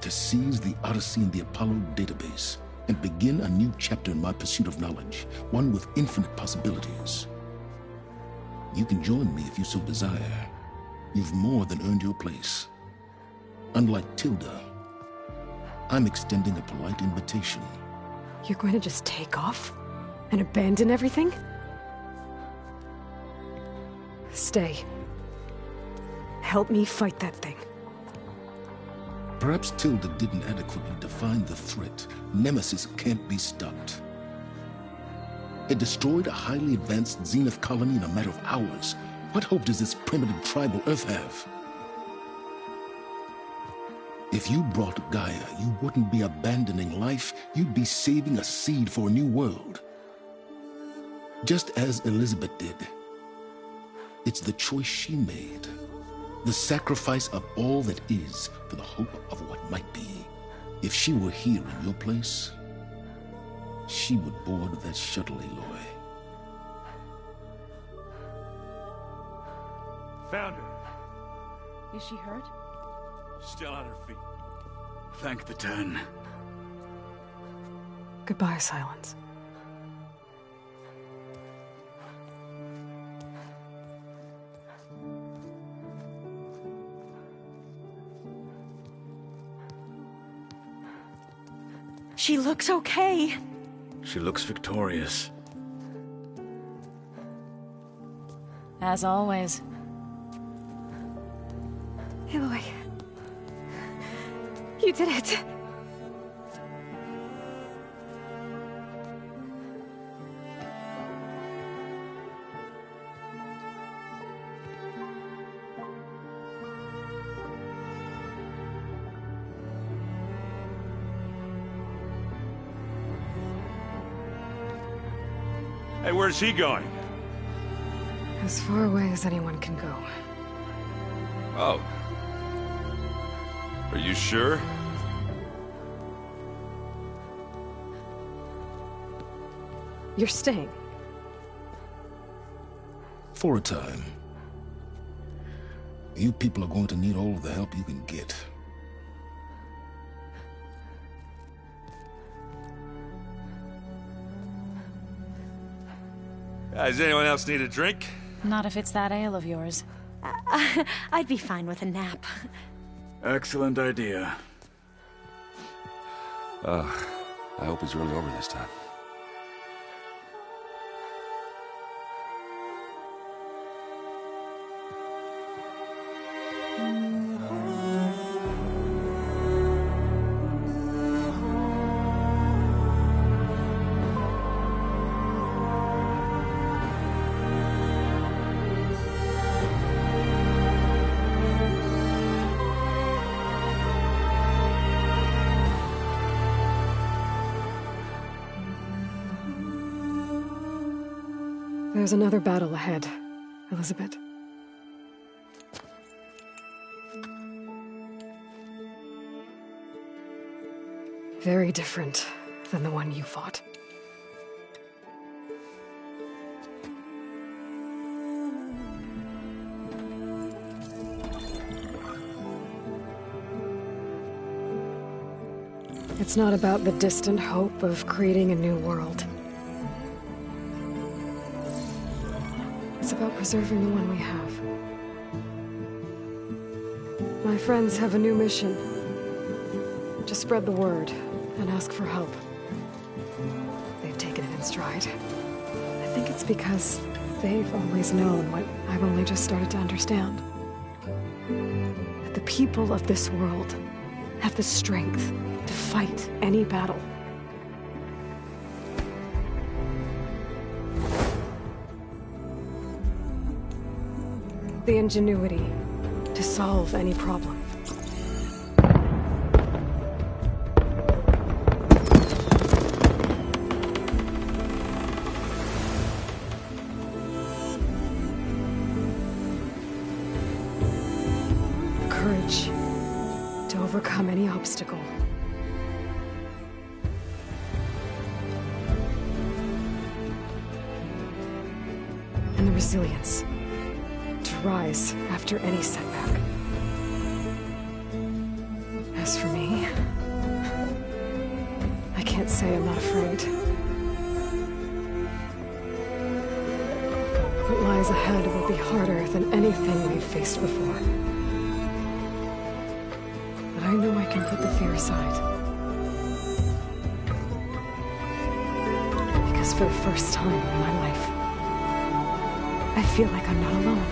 To seize the Odyssey and the Apollo database, and begin a new chapter in my pursuit of knowledge, one with infinite possibilities. You can join me if you so desire. You've more than earned your place. Unlike Tilda, I'm extending a polite invitation. You're going to just take off? And abandon everything? Stay. Help me fight that thing. Perhaps Tilda didn't adequately define the threat. Nemesis can't be stopped. It destroyed a highly advanced Zenith colony in a matter of hours. What hope does this primitive tribal Earth have? If you brought Gaia, you wouldn't be abandoning life, you'd be saving a seed for a new world. Just as Elizabeth did. It's the choice she made. The sacrifice of all that is for the hope of what might be. If she were here in your place, she would board that shuttle, Aloy. Found her. Is she hurt? Still on her feet. Thank the 10. Goodbye, Silence. She looks okay. She looks victorious. As always. Aloy. You did it. Hey, where's he going? As far away as anyone can go. Oh. Are you sure? You're staying. For a time. You people are going to need all of the help you can get. Does anyone else need a drink? Not if it's that ale of yours. I'd be fine with a nap. Excellent idea. I hope it's really over this time. There's another battle ahead, Elizabeth. Very different than the one you fought. It's not about the distant hope of creating a new world. It's It's about preserving the one we have. My friends have a new mission. To spread the word and ask for help. They've taken it in stride. I think it's because they've always known what I've only just started to understand. That the people of this world have the strength to fight any battle. The ingenuity to solve any problem. Courage to overcome any obstacle. And the resilience to rise after any setback. As for me, I can't say I'm not afraid. What lies ahead will be harder than anything we've faced before. But I know I can put the fear aside. Because for the first time in my life, I feel like I'm not alone.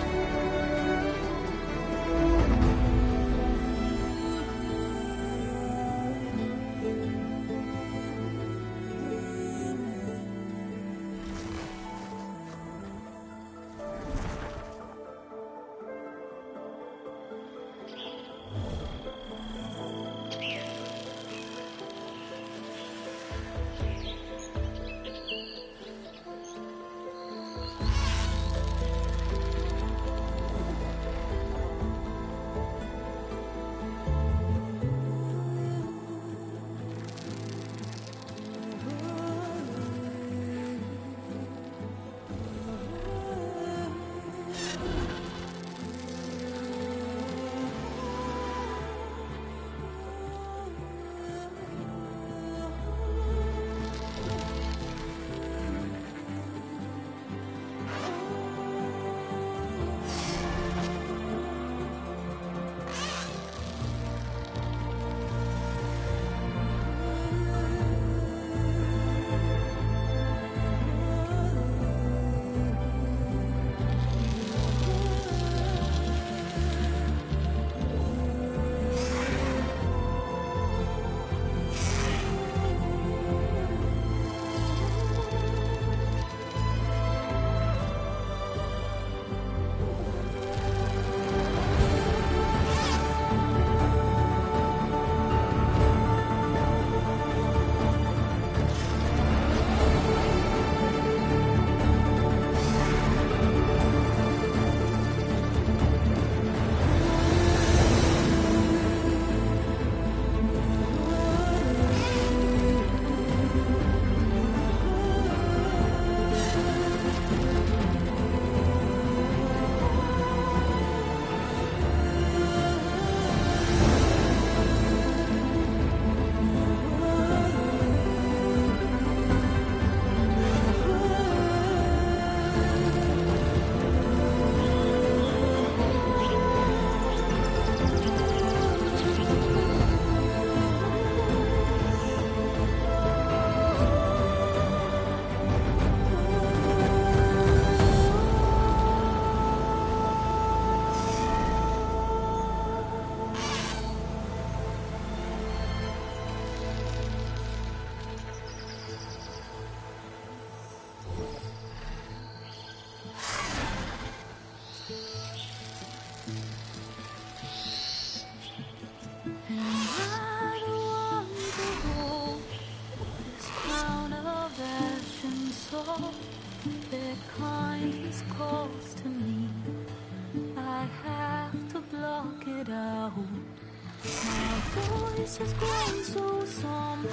Has grown so somber.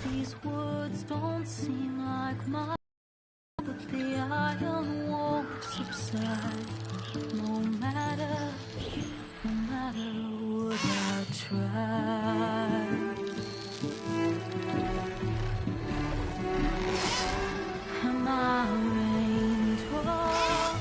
These words don't seem like mine, but the iron won't subside. No matter what I try. Am I raindrop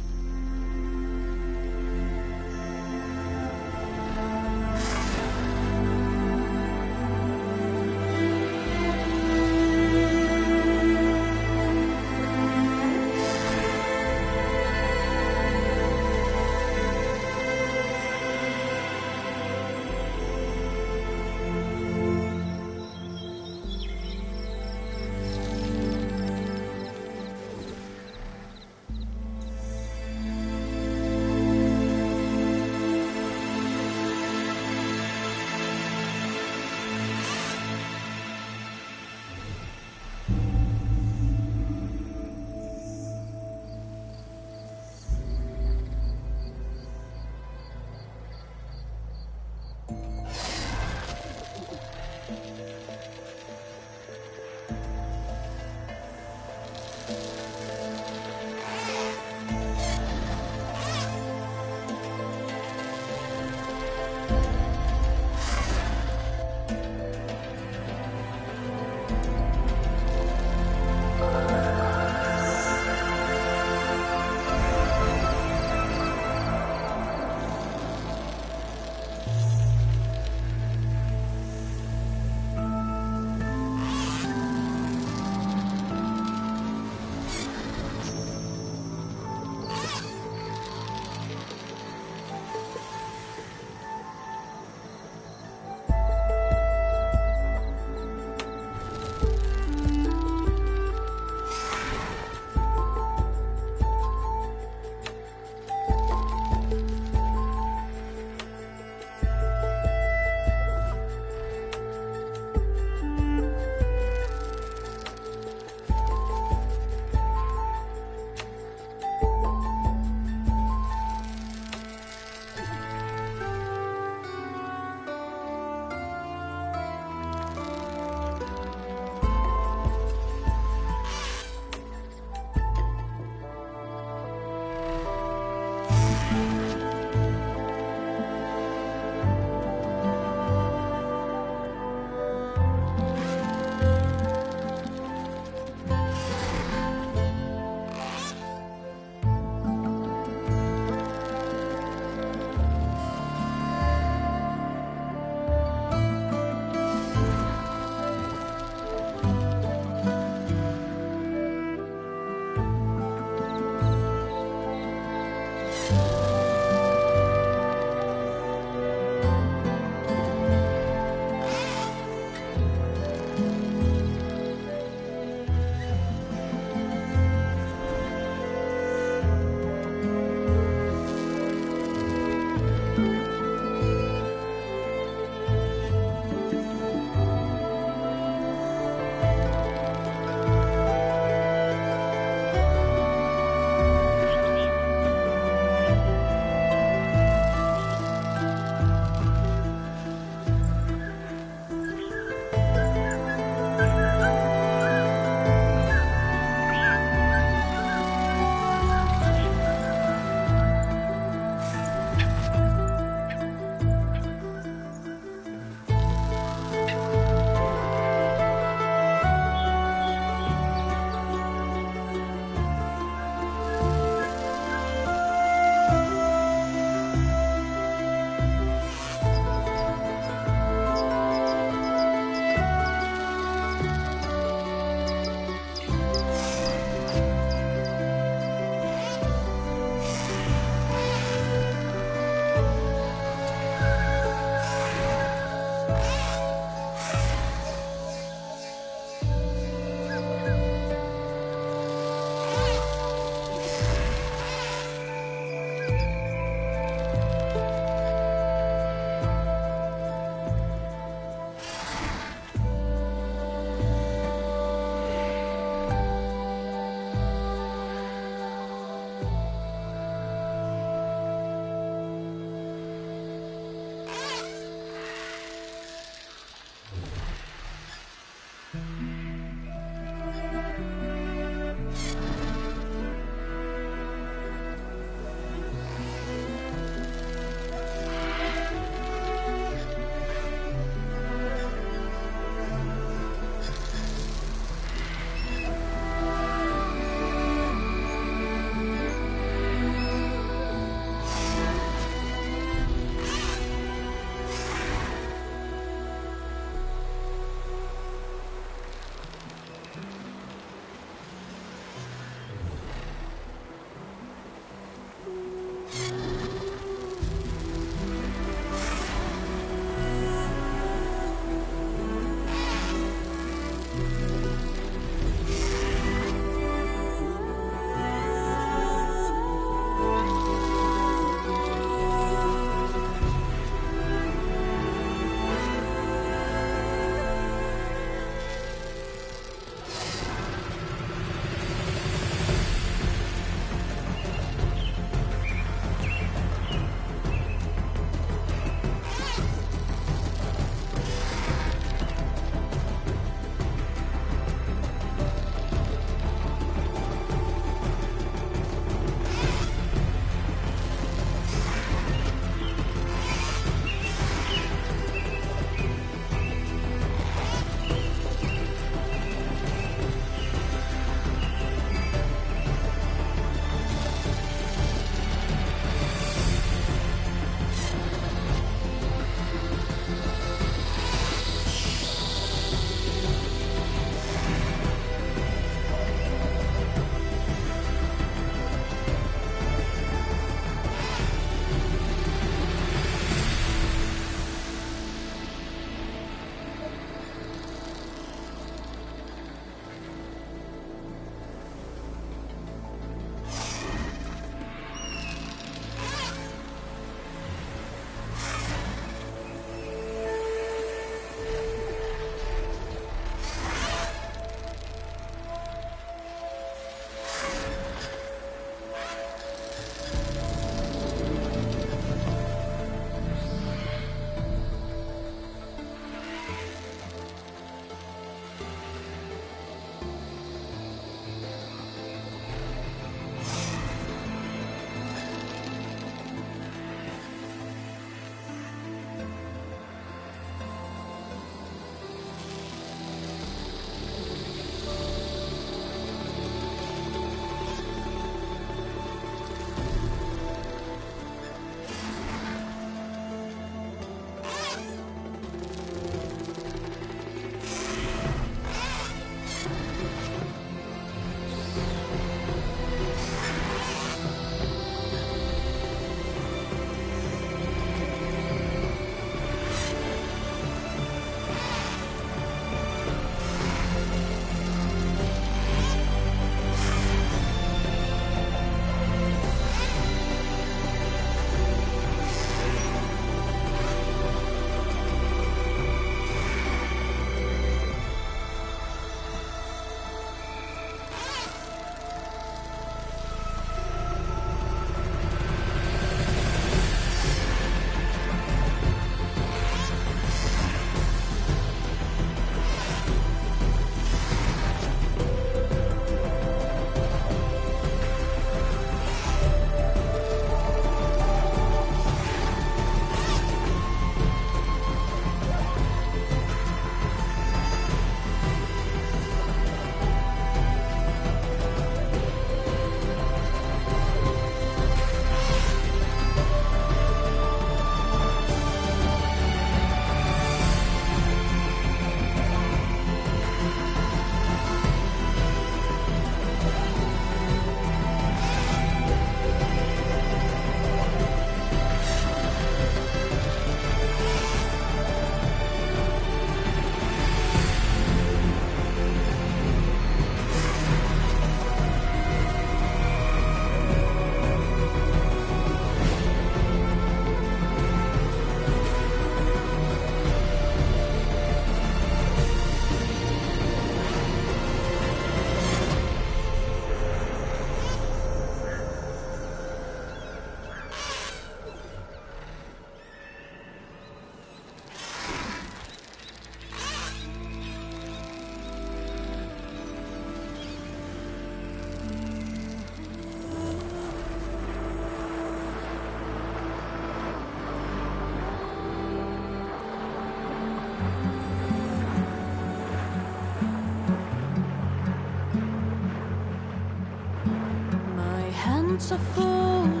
once I fall